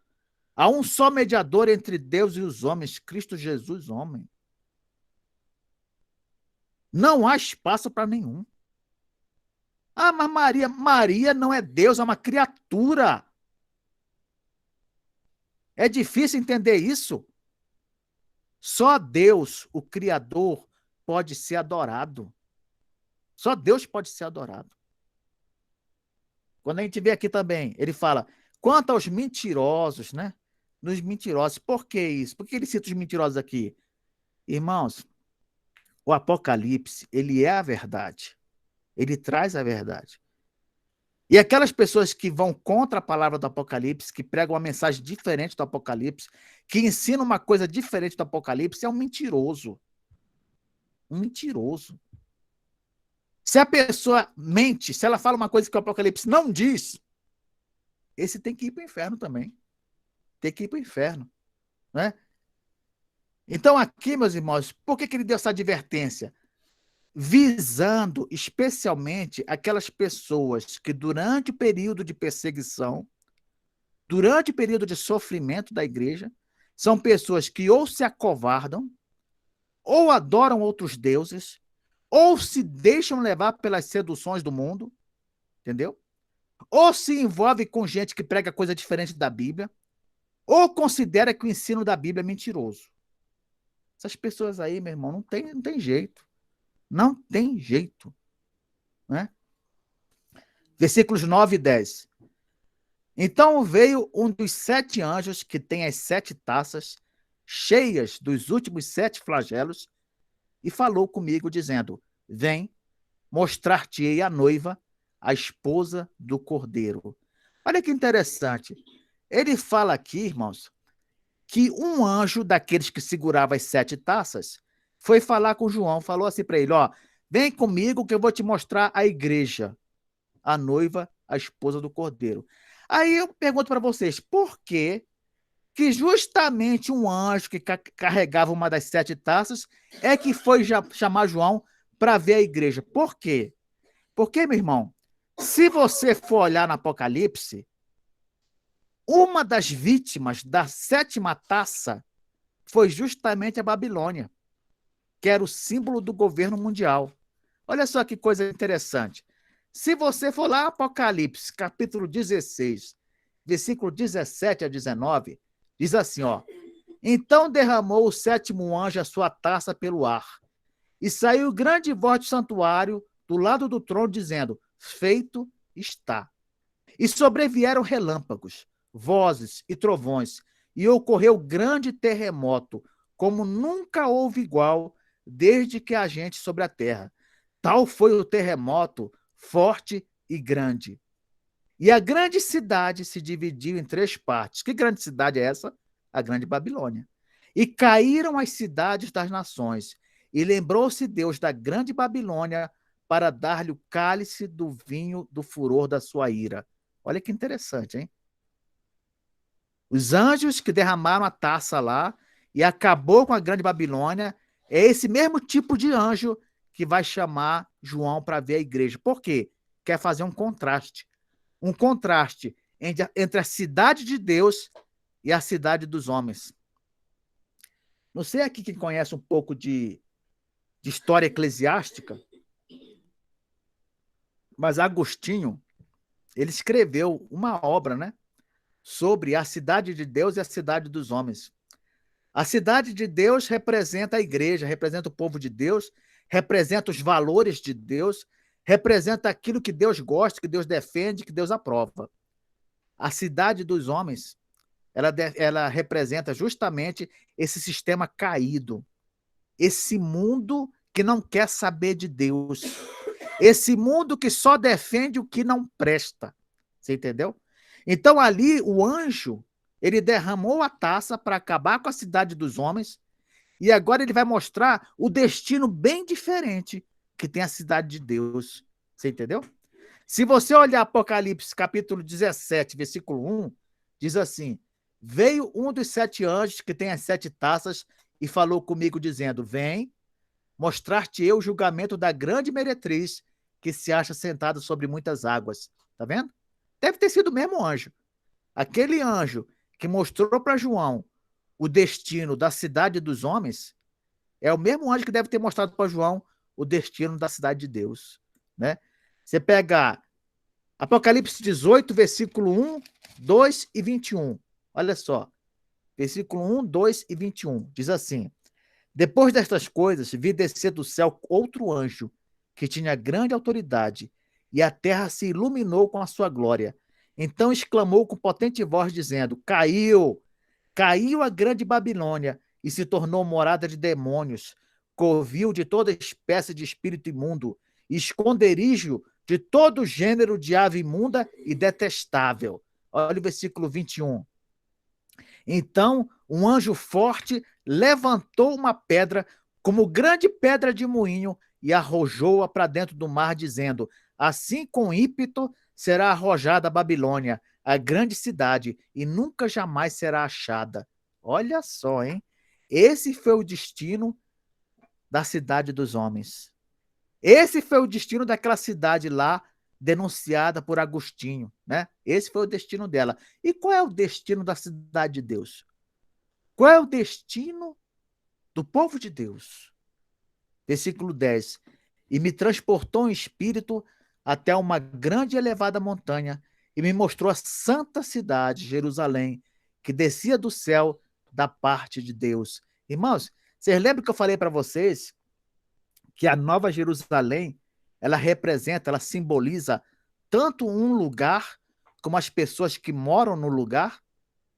Há um só mediador entre Deus e os homens, Cristo Jesus, homem. Não há espaço para nenhum. Ah, mas Maria não é Deus, é uma criatura. É difícil entender isso. Só Deus, o Criador, pode ser adorado. Só Deus pode ser adorado. Quando a gente vê aqui também, ele fala, quanto aos mentirosos, né? Nos mentirosos. Por que isso? Por que ele cita os mentirosos aqui? Irmãos, o Apocalipse, ele é a verdade. Ele traz a verdade. E aquelas pessoas que vão contra a palavra do Apocalipse, que pregam uma mensagem diferente do Apocalipse, que ensinam uma coisa diferente do Apocalipse, é um mentiroso. Um mentiroso. Se a pessoa mente, se ela fala uma coisa que o Apocalipse não diz, esse tem que ir para o inferno também. Tem que ir para o inferno. Né? Então, aqui, meus irmãos, por que ele deu essa advertência? Visando especialmente aquelas pessoas que, durante o período de perseguição, durante o período de sofrimento da igreja, são pessoas que ou se acovardam, ou adoram outros deuses, ou se deixam levar pelas seduções do mundo, entendeu? Ou se envolve com gente que prega coisa diferente da Bíblia, ou considera que o ensino da Bíblia é mentiroso. Essas pessoas aí, meu irmão, não tem jeito. Não tem jeito. Né? Versículos 9 e 10. Então veio um dos 7 anjos que tem as 7 taças cheias dos últimos 7 flagelos e falou comigo, dizendo, vem, mostrar-te-ei a noiva, a esposa do Cordeiro. Olha que interessante. Ele fala aqui, irmãos, que um anjo daqueles que segurava as 7 taças foi falar com João, falou assim para ele, ó, vem comigo que eu vou te mostrar a igreja, a noiva, a esposa do Cordeiro. Aí eu pergunto para vocês, por que justamente um anjo que carregava uma das 7 taças é que foi chamar João para ver a igreja? Por quê? Porque, meu irmão, se você for olhar no Apocalipse, uma das vítimas da 7ª taça foi justamente a Babilônia, que era o símbolo do governo mundial. Olha só que coisa interessante. Se você for lá, Apocalipse, capítulo 16, versículo 17 a 19, diz assim, ó, então derramou o 7º anjo a sua taça pelo ar, e saiu grande voz do santuário do lado do trono, dizendo, feito está. E sobrevieram relâmpagos, vozes e trovões, e ocorreu grande terremoto, como nunca houve igual, desde que há gente sobre a terra. Tal foi o terremoto, forte e grande. E a grande cidade se dividiu em 3 partes. Que grande cidade é essa? A grande Babilônia. E caíram as cidades das nações. E lembrou-se Deus da grande Babilônia para dar-lhe o cálice do vinho do furor da sua ira. Olha que interessante, hein? Os anjos que derramaram a taça lá e acabou com a grande Babilônia, é esse mesmo tipo de anjo que vai chamar João para ver a igreja. Por quê? Quer fazer um contraste. Um contraste entre a cidade de Deus e a cidade dos homens. Não sei aqui quem conhece um pouco de história eclesiástica, mas Agostinho, ele escreveu uma obra, né, sobre a cidade de Deus e a cidade dos homens. A cidade de Deus representa a igreja, representa o povo de Deus, representa os valores de Deus, representa aquilo que Deus gosta, que Deus defende, que Deus aprova. A cidade dos homens, ela representa justamente esse sistema caído, esse mundo que não quer saber de Deus, esse mundo que só defende o que não presta. Você entendeu? Então ali o anjo, ele derramou a taça para acabar com a cidade dos homens e agora ele vai mostrar o destino bem diferente que tem a cidade de Deus. Você entendeu? Se você olhar Apocalipse capítulo 17, versículo 1, diz assim: veio um dos 7 anjos que tem as 7 taças e falou comigo dizendo: vem, mostrar-te eu o julgamento da grande meretriz que se acha sentada sobre muitas águas. Tá vendo? Deve ter sido o mesmo anjo. Aquele anjo que mostrou para João o destino da cidade dos homens é o mesmo anjo que deve ter mostrado para João o destino da cidade de Deus, né? Você pega Apocalipse 18, versículo 1, 2 e 21. Olha só. Versículo 1, 2 e 21. Diz assim: depois destas coisas, vi descer do céu outro anjo, que tinha grande autoridade, e a terra se iluminou com a sua glória. Então exclamou com potente voz, dizendo: caiu, caiu a grande Babilônia, e se tornou morada de demônios, covil de toda espécie de espírito imundo, esconderijo de todo gênero de ave imunda e detestável. Olha o versículo 21. Então, um anjo forte levantou uma pedra, como grande pedra de moinho, e arrojou-a para dentro do mar, dizendo: assim com ímpeto será arrojada a Babilônia, a grande cidade, e nunca jamais será achada. Olha só, hein? Esse foi o destino da cidade dos homens. Esse foi o destino daquela cidade lá, denunciada por Agostinho, né? Esse foi o destino dela. E qual é o destino da cidade de Deus? Qual é o destino do povo de Deus? Versículo 10. E me transportou em espírito até uma grande e elevada montanha e me mostrou a santa cidade, Jerusalém, que descia do céu da parte de Deus. Irmãos, vocês lembram que eu falei para vocês que a Nova Jerusalém, ela representa, ela simboliza tanto um lugar como as pessoas que moram no lugar,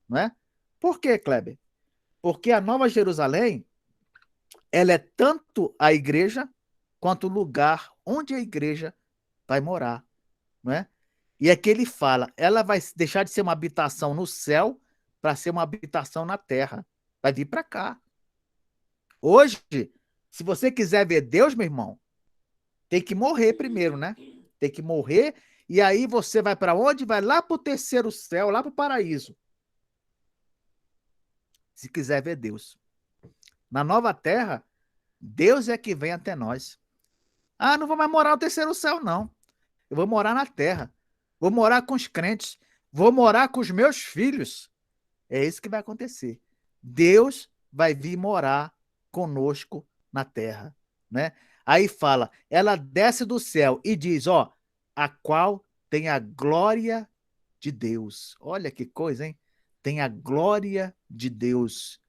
não é? Por quê, Kleber? Porque a Nova Jerusalém, ela é tanto a igreja quanto o lugar onde a igreja vai morar, não é? E aqui ele fala, ela vai deixar de ser uma habitação no céu para ser uma habitação na terra. Vai vir para cá. Hoje, se você quiser ver Deus, meu irmão, tem que morrer primeiro, né? Tem que morrer e aí você vai para onde? Vai lá para o terceiro céu, lá para o paraíso. Se quiser ver Deus. Na nova terra, Deus é que vem até nós. Ah, não vou mais morar no terceiro céu, não. Eu vou morar na terra. Vou morar com os crentes. Vou morar com os meus filhos. É isso que vai acontecer. Deus vai vir morar conosco na terra, né? Aí fala, ela desce do céu e diz, ó, a qual tem a glória de Deus. Olha que coisa, hein? Tem a glória de Deus.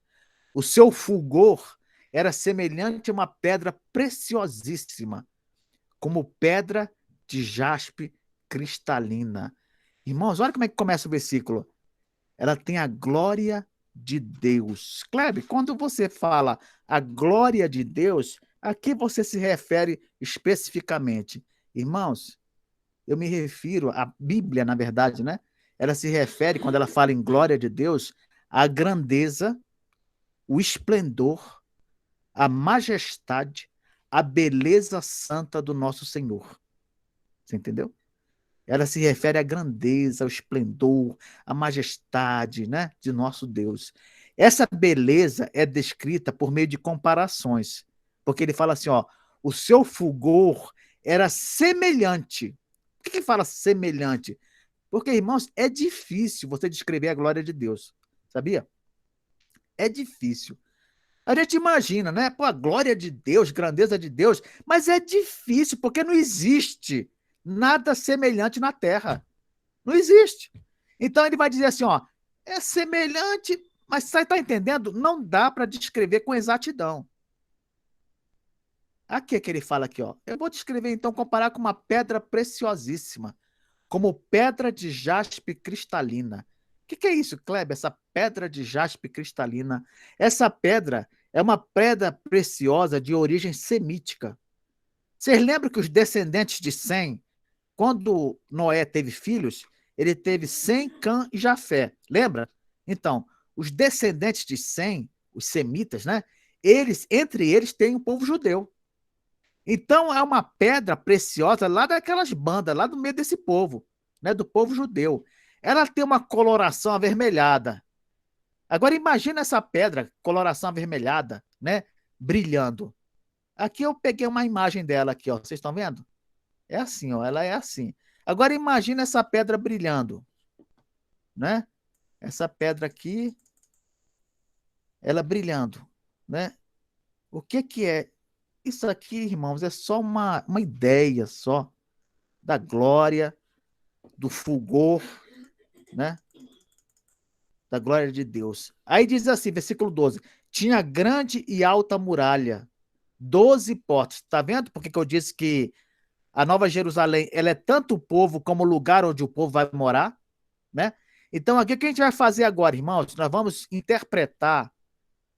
O seu fulgor era semelhante a uma pedra preciosíssima, como pedra de jaspe cristalina. Irmãos, olha como é que começa o versículo. Ela tem a glória de Deus. Kleber, quando você fala a glória de Deus, a que você se refere especificamente? Irmãos, eu me refiro à Bíblia, na verdade, né? Ela se refere, quando ela fala em glória de Deus, à grandeza, o esplendor, a majestade, a beleza santa do nosso Senhor. Você entendeu? Ela se refere à grandeza, ao esplendor, à majestade, né, de nosso Deus. Essa beleza é descrita por meio de comparações, porque ele fala assim, ó, o seu fulgor era semelhante. Por que ele fala semelhante? Porque, irmãos, é difícil você descrever a glória de Deus, sabia? É difícil. A gente imagina, né? Pô, a glória de Deus, grandeza de Deus, mas é difícil, porque não existe nada semelhante na Terra. Não existe. Então ele vai dizer assim, ó, é semelhante, mas você está entendendo? Não dá para descrever com exatidão. Aqui é que ele fala aqui, ó. Eu vou descrever então, comparar com uma pedra preciosíssima, como pedra de jaspe cristalina. O que é isso, Kleber? Essa pedra de jaspe cristalina. Essa pedra é uma pedra preciosa de origem semítica. Vocês lembram que os descendentes de Sem, quando Noé teve filhos, ele teve Sem, Cã e Jafé. Lembra? Então, os descendentes de Sem, os semitas, né? Entre eles, tem o povo judeu. Então, é uma pedra preciosa lá daquelas bandas, lá do meio desse povo, né? Do povo judeu. Ela tem uma coloração avermelhada. Agora, imagina essa pedra, coloração avermelhada, né? Brilhando. Aqui eu peguei uma imagem dela aqui, ó. Vocês estão vendo? É assim, ó, ela é assim. Agora imagina essa pedra brilhando, né? Essa pedra aqui, ela brilhando, né? O que que é? Isso aqui, irmãos, é só uma ideia só da glória, do fulgor, né? Da glória de Deus. Aí diz assim, versículo 12: tinha grande e alta muralha, 12 portas. Tá vendo por que eu disse que a Nova Jerusalém, ela é tanto o povo como o lugar onde o povo vai morar, né? Então, aqui o que a gente vai fazer agora, irmãos? Nós vamos interpretar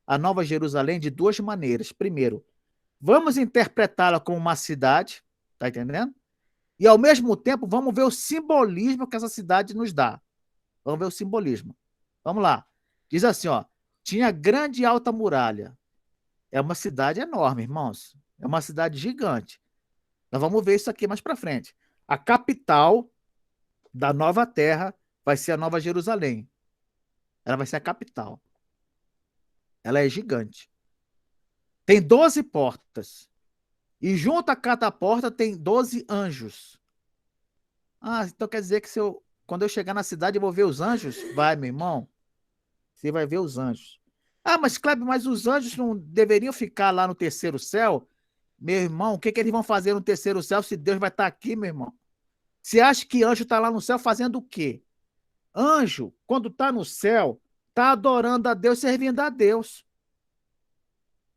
a Nova Jerusalém de duas maneiras. Primeiro, vamos interpretá-la como uma cidade, tá entendendo? E, ao mesmo tempo, vamos ver o simbolismo que essa cidade nos dá. Vamos ver o simbolismo. Vamos lá. Diz assim, ó, tinha grande e alta muralha. É uma cidade enorme, irmãos. É uma cidade gigante. Nós vamos ver isso aqui mais para frente. A capital da nova terra vai ser a Nova Jerusalém. Ela vai ser a capital. Ela é gigante. Tem 12 portas. E junto a cada porta tem 12 anjos. Ah, então quer dizer que quando eu chegar na cidade eu vou ver os anjos? Vai, meu irmão. Você vai ver os anjos. Ah, mas Kleber, mas os anjos não deveriam ficar lá no terceiro céu? Meu irmão, o que que eles vão fazer no terceiro céu se Deus vai estar aqui, meu irmão? Você acha que anjo está lá no céu fazendo o quê? Anjo, quando está no céu, está adorando a Deus, servindo a Deus.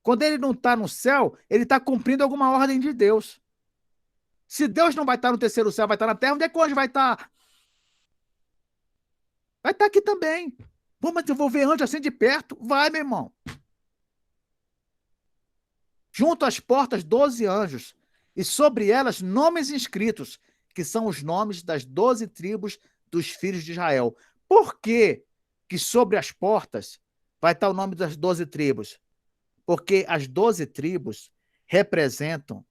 Quando ele não está no céu, ele está cumprindo alguma ordem de Deus. Se Deus não vai estar no terceiro céu, vai estar na terra, onde é que o anjo vai estar? Vai estar aqui também. Pô, mas eu vou ver anjo assim de perto? Vai, meu irmão. Junto às portas, 12 anjos, e sobre elas nomes inscritos, que são os nomes das 12 tribos dos filhos de Israel. Por que que sobre as portas vai estar o nome das 12 tribos? Porque as 12 tribos representam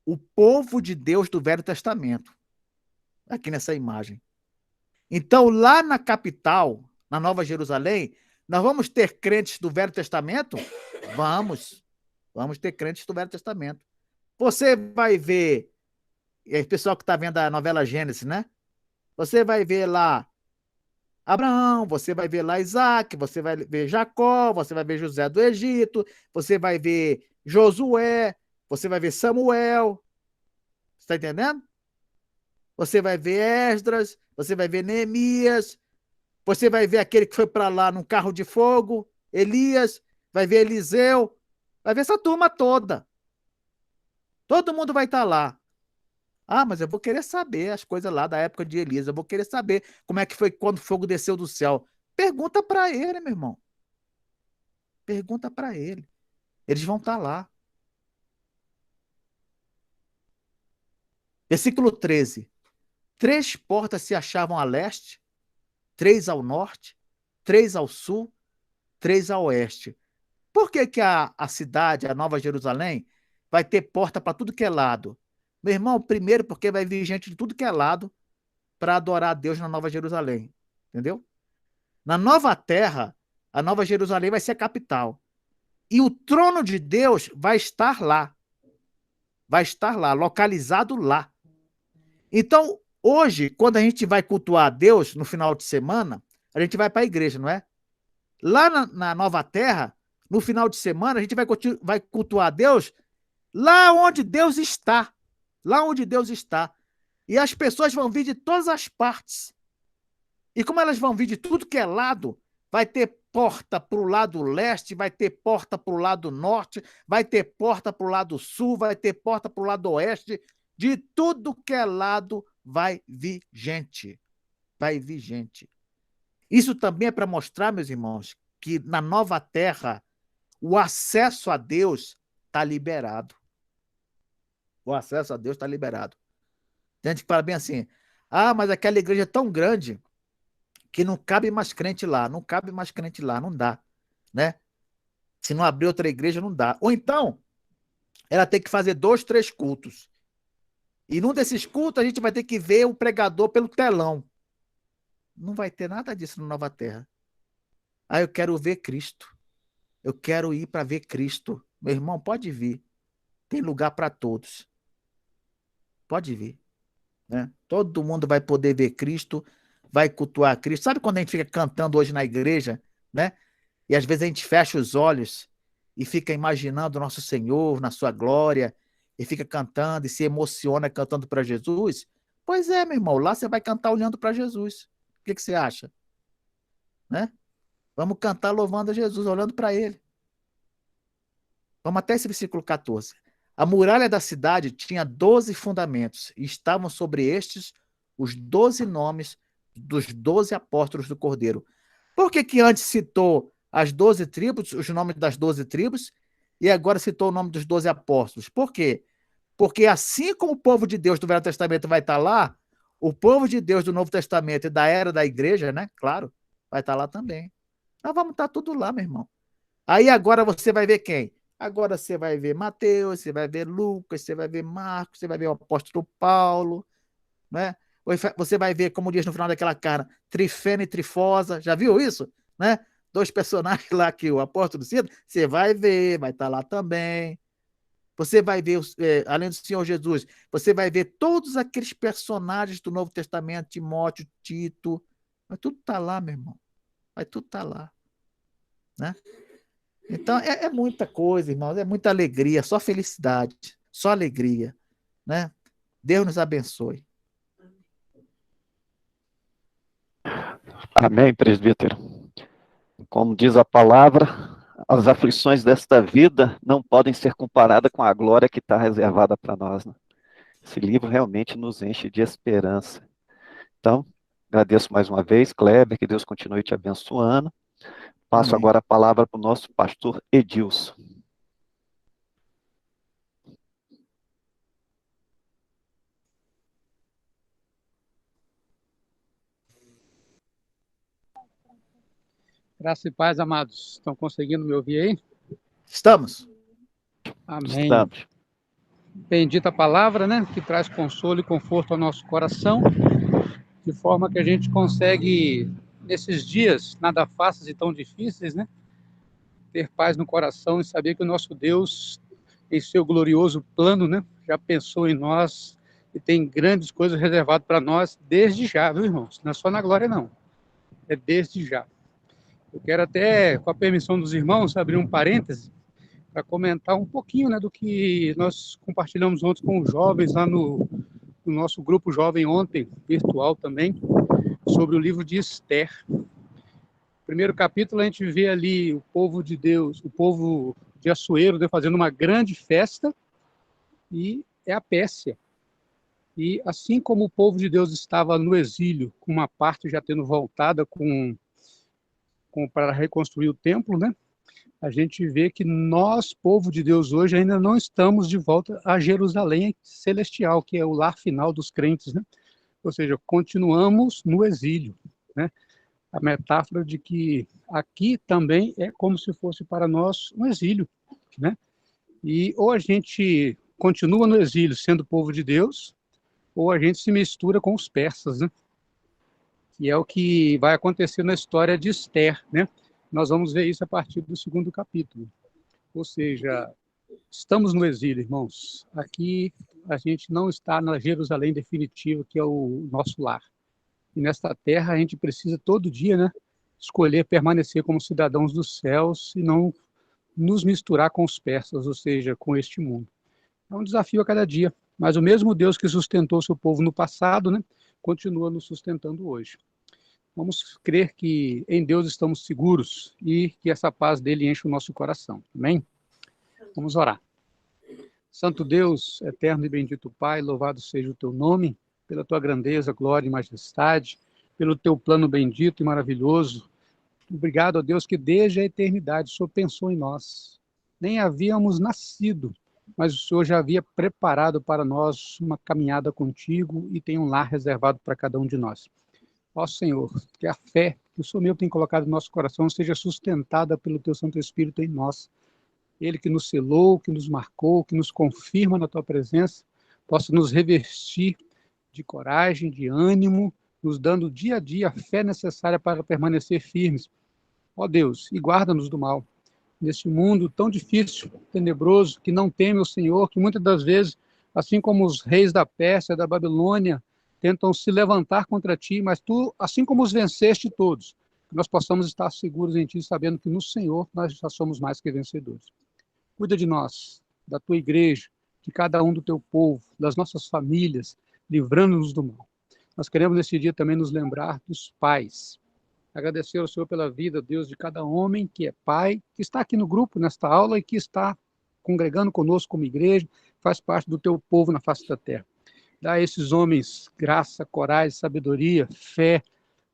o povo de Deus do Velho Testamento, aqui nessa imagem. Então, lá na capital, na Nova Jerusalém, nós vamos ter crentes do Velho Testamento? Vamos. Vamos ter crentes do Velho Testamento. Você vai ver, o pessoal que está vendo a novela Gênesis, né? Você vai ver lá Abraão, você vai ver lá Isaac, você vai ver Jacó, você vai ver José do Egito, você vai ver Josué, você vai ver Samuel. Você está entendendo? Você vai ver Esdras, você vai ver Neemias, você vai ver aquele que foi para lá num carro de fogo, Elias, vai ver Eliseu, vai ver essa turma toda. Todo mundo vai estar lá. Ah, mas eu vou querer saber as coisas lá da época de Elias, eu vou querer saber como é que foi quando o fogo desceu do céu. Pergunta para ele, meu irmão. Pergunta para ele. Eles vão estar lá. Versículo 13. 3 portas se achavam a leste, 3 ao norte, 3 ao sul, 3 a oeste. Por que que a cidade, a Nova Jerusalém, vai ter porta para tudo que é lado. Meu irmão, primeiro porque vai vir gente de tudo que é lado para adorar a Deus na Nova Jerusalém. Entendeu? Na nova terra, a Nova Jerusalém vai ser a capital. E o trono de Deus vai estar lá. Vai estar lá, localizado lá. Então, hoje, quando a gente vai cultuar a Deus no final de semana, a gente vai para a igreja, não é? Lá na nova terra, no final de semana, a gente vai cultuar a Deus lá onde Deus está. Lá onde Deus está. E as pessoas vão vir de todas as partes. E como elas vão vir de tudo que é lado, vai ter porta para o lado leste, vai ter porta para o lado norte, vai ter porta para o lado sul, vai ter porta para o lado oeste. De tudo que é lado vai vir gente. Vai vir gente. Isso também é para mostrar, meus irmãos, que na nova terra o acesso a Deus está liberado. O acesso a Deus está liberado. Tem gente que fala bem assim, mas aquela igreja é tão grande que não cabe mais crente lá, não cabe mais crente lá, não dá, né? Se não abrir outra igreja, não dá. Ou então, ela tem que fazer 2, 3 cultos. E num desses cultos, a gente vai ter que ver o pregador pelo telão. Não vai ter nada disso na Nova Terra. Eu quero ver Cristo. Eu quero ir para ver Cristo. Meu irmão, pode vir. Tem lugar para todos. Pode vir. Né? Todo mundo vai poder ver Cristo, vai cultuar Cristo. Sabe quando a gente fica cantando hoje na igreja, né? E às vezes a gente fecha os olhos e fica imaginando o nosso Senhor na sua glória, e fica cantando e se emociona cantando para Jesus? Pois é, meu irmão, lá você vai cantar olhando para Jesus. O que você acha? Né? Vamos cantar louvando a Jesus, olhando para ele. Vamos até esse versículo 14. A muralha da cidade tinha 12 fundamentos, e estavam sobre estes os 12 nomes dos 12 apóstolos do Cordeiro. Por que antes citou as 12 tribos, os nomes das 12 tribos, e agora citou o nome dos 12 apóstolos? Por quê? Porque assim como o povo de Deus do Velho Testamento vai estar lá, o povo de Deus do Novo Testamento e da era da igreja, né? Claro, vai estar lá também. Nós vamos estar tudo lá, meu irmão. Aí agora você vai ver quem? Agora você vai ver Mateus, você vai ver Lucas, você vai ver Marcos, você vai ver o apóstolo Paulo, né? Você vai ver, como diz no final daquela cara, Trifena e Trifosa, já viu isso? Né? 2 personagens lá que o apóstolo cita, você vai ver, vai estar lá também. Você vai ver, além do Senhor Jesus, você vai ver todos aqueles personagens do Novo Testamento, Timóteo, Tito, vai tudo estar lá, meu irmão. Vai tudo estar lá. Né? Então, é muita coisa, irmãos, é muita alegria, só felicidade, só alegria. Né? Deus nos abençoe. Amém, presbítero. Como diz a palavra, as aflições desta vida não podem ser comparadas com a glória que está reservada para nós. Né? Esse livro realmente nos enche de esperança. Então, agradeço mais uma vez, Kleber, que Deus continue te abençoando. Passo Amém. agora a palavra para o nosso pastor Edilson. Graça e paz, amados. Estão conseguindo me ouvir aí? Estamos. Amém. Estamos. Bendita a palavra, né? Que traz consolo e conforto ao nosso coração, de forma que a gente consegue, nesses dias nada fáceis e tão difíceis, né? Ter paz no coração e saber que o nosso Deus, em seu glorioso plano, né? Já pensou em nós e tem grandes coisas reservadas para nós desde já, viu, irmãos? Não é só na glória, não. É desde já. Eu quero até, com a permissão dos irmãos, abrir um parêntese para comentar um pouquinho, né, do que nós compartilhamos ontem com os jovens lá no nosso grupo jovem ontem, virtual também, sobre o livro de Esther. Primeiro capítulo a gente vê ali o povo de Deus, o povo de Assuero, né, fazendo uma grande festa, e é a Pérsia. E assim como o povo de Deus estava no exílio, com uma parte já tendo voltada para reconstruir o templo, né? A gente vê que nós, povo de Deus, hoje ainda não estamos de volta a Jerusalém celestial, que é o lar final dos crentes, né? Ou seja, continuamos no exílio, né? A metáfora de que aqui também é como se fosse para nós um exílio, né? E ou a gente continua no exílio sendo povo de Deus, ou a gente se mistura com os persas, né? Que é o que vai acontecer na história de Esther, né? Nós vamos ver isso a partir do 2º capítulo. Ou seja, estamos no exílio, irmãos. Aqui a gente não está na Jerusalém definitiva, que é o nosso lar. E nesta terra a gente precisa todo dia, né, escolher permanecer como cidadãos dos céus e não nos misturar com os persas, ou seja, com este mundo. É um desafio a cada dia, mas o mesmo Deus que sustentou seu povo no passado, né, continua nos sustentando hoje. Vamos crer que em Deus estamos seguros e que essa paz dele enche o nosso coração. Amém? Vamos orar. Santo Deus, eterno e bendito Pai, louvado seja o teu nome, pela tua grandeza, glória e majestade, pelo teu plano bendito e maravilhoso. Obrigado, ó Deus, que desde a eternidade o Senhor pensou em nós. Nem havíamos nascido, mas o Senhor já havia preparado para nós uma caminhada contigo e tem um lar reservado para cada um de nós. Ó Senhor, que a fé que o Senhor meu tem colocado no nosso coração seja sustentada pelo teu Santo Espírito em nós. Ele que nos selou, que nos marcou, que nos confirma na tua presença, possa nos revestir de coragem, de ânimo, nos dando dia a dia a fé necessária para permanecer firmes. Ó Deus, e guarda-nos do mal. Neste mundo tão difícil, tenebroso, que não teme o Senhor, que muitas das vezes, assim como os reis da Pérsia, da Babilônia, tentam se levantar contra ti, mas tu, assim como os venceste todos, que nós possamos estar seguros em ti, sabendo que no Senhor nós já somos mais que vencedores. Cuida de nós, da tua igreja, de cada um do teu povo, das nossas famílias, livrando-nos do mal. Nós queremos nesse dia também nos lembrar dos pais. Agradecer ao Senhor pela vida, Deus, de cada homem que é pai, que está aqui no grupo, nesta aula, e que está congregando conosco como igreja, faz parte do teu povo na face da terra. Dá a esses homens graça, coragem, sabedoria, fé,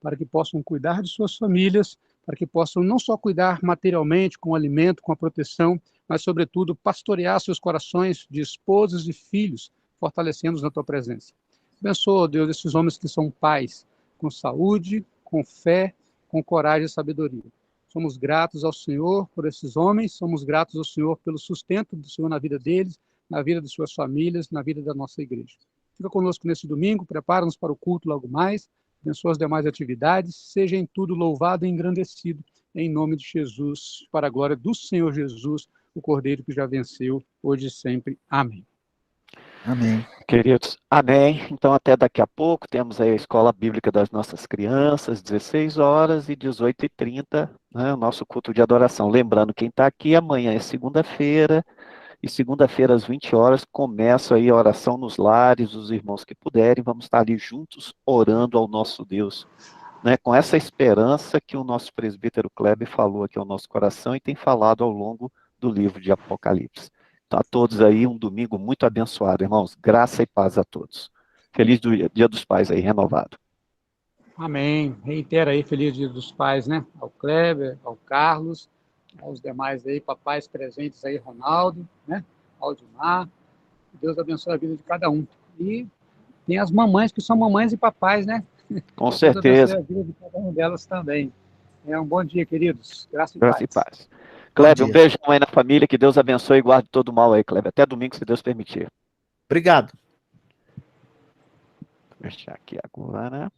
para que possam cuidar de suas famílias, para que possam não só cuidar materialmente, com o alimento, com a proteção, mas, sobretudo, pastorear seus corações de esposas e filhos, fortalecendo-os na tua presença. Abençoa, Deus, esses homens que são pais, com saúde, com fé, com coragem e sabedoria. Somos gratos ao Senhor por esses homens, somos gratos ao Senhor pelo sustento do Senhor na vida deles, na vida de suas famílias, na vida da nossa igreja. Fica conosco nesse domingo, prepara-nos para o culto logo mais, abençoa as demais atividades, seja em tudo louvado e engrandecido, em nome de Jesus, para a glória do Senhor Jesus, o Cordeiro que já venceu, hoje e sempre. Amém. Amém. Queridos, amém. Então, até daqui a pouco, temos aí a Escola Bíblica das nossas crianças, 16 horas e 18h30, né, o nosso culto de adoração. Lembrando, quem está aqui, amanhã é segunda-feira, e segunda-feira às 20 horas começa aí a oração nos lares, os irmãos que puderem, vamos estar ali juntos orando ao nosso Deus, né, com essa esperança que o nosso presbítero Kleber falou aqui ao nosso coração e tem falado ao longo do livro de Apocalipse. Então, a todos aí, um domingo muito abençoado, irmãos. Graça e paz a todos. Feliz Dia dos Pais aí, renovado. Amém. Reitera aí, feliz Dia dos Pais, né? Ao Kleber, ao Carlos, aos demais aí, papais presentes aí, Ronaldo, né? Aldimar. Deus abençoe a vida de cada um. E tem as mamães que são mamães e papais, né? Com Deus certeza. abençoe a vida de cada uma delas também. É um bom dia, queridos. Graça e Graça e paz. paz. Kleber, um beijão aí na família, que Deus abençoe e guarde todo o mal aí, Kleber. Até domingo, se Deus permitir. Obrigado. Vou fechar aqui agora.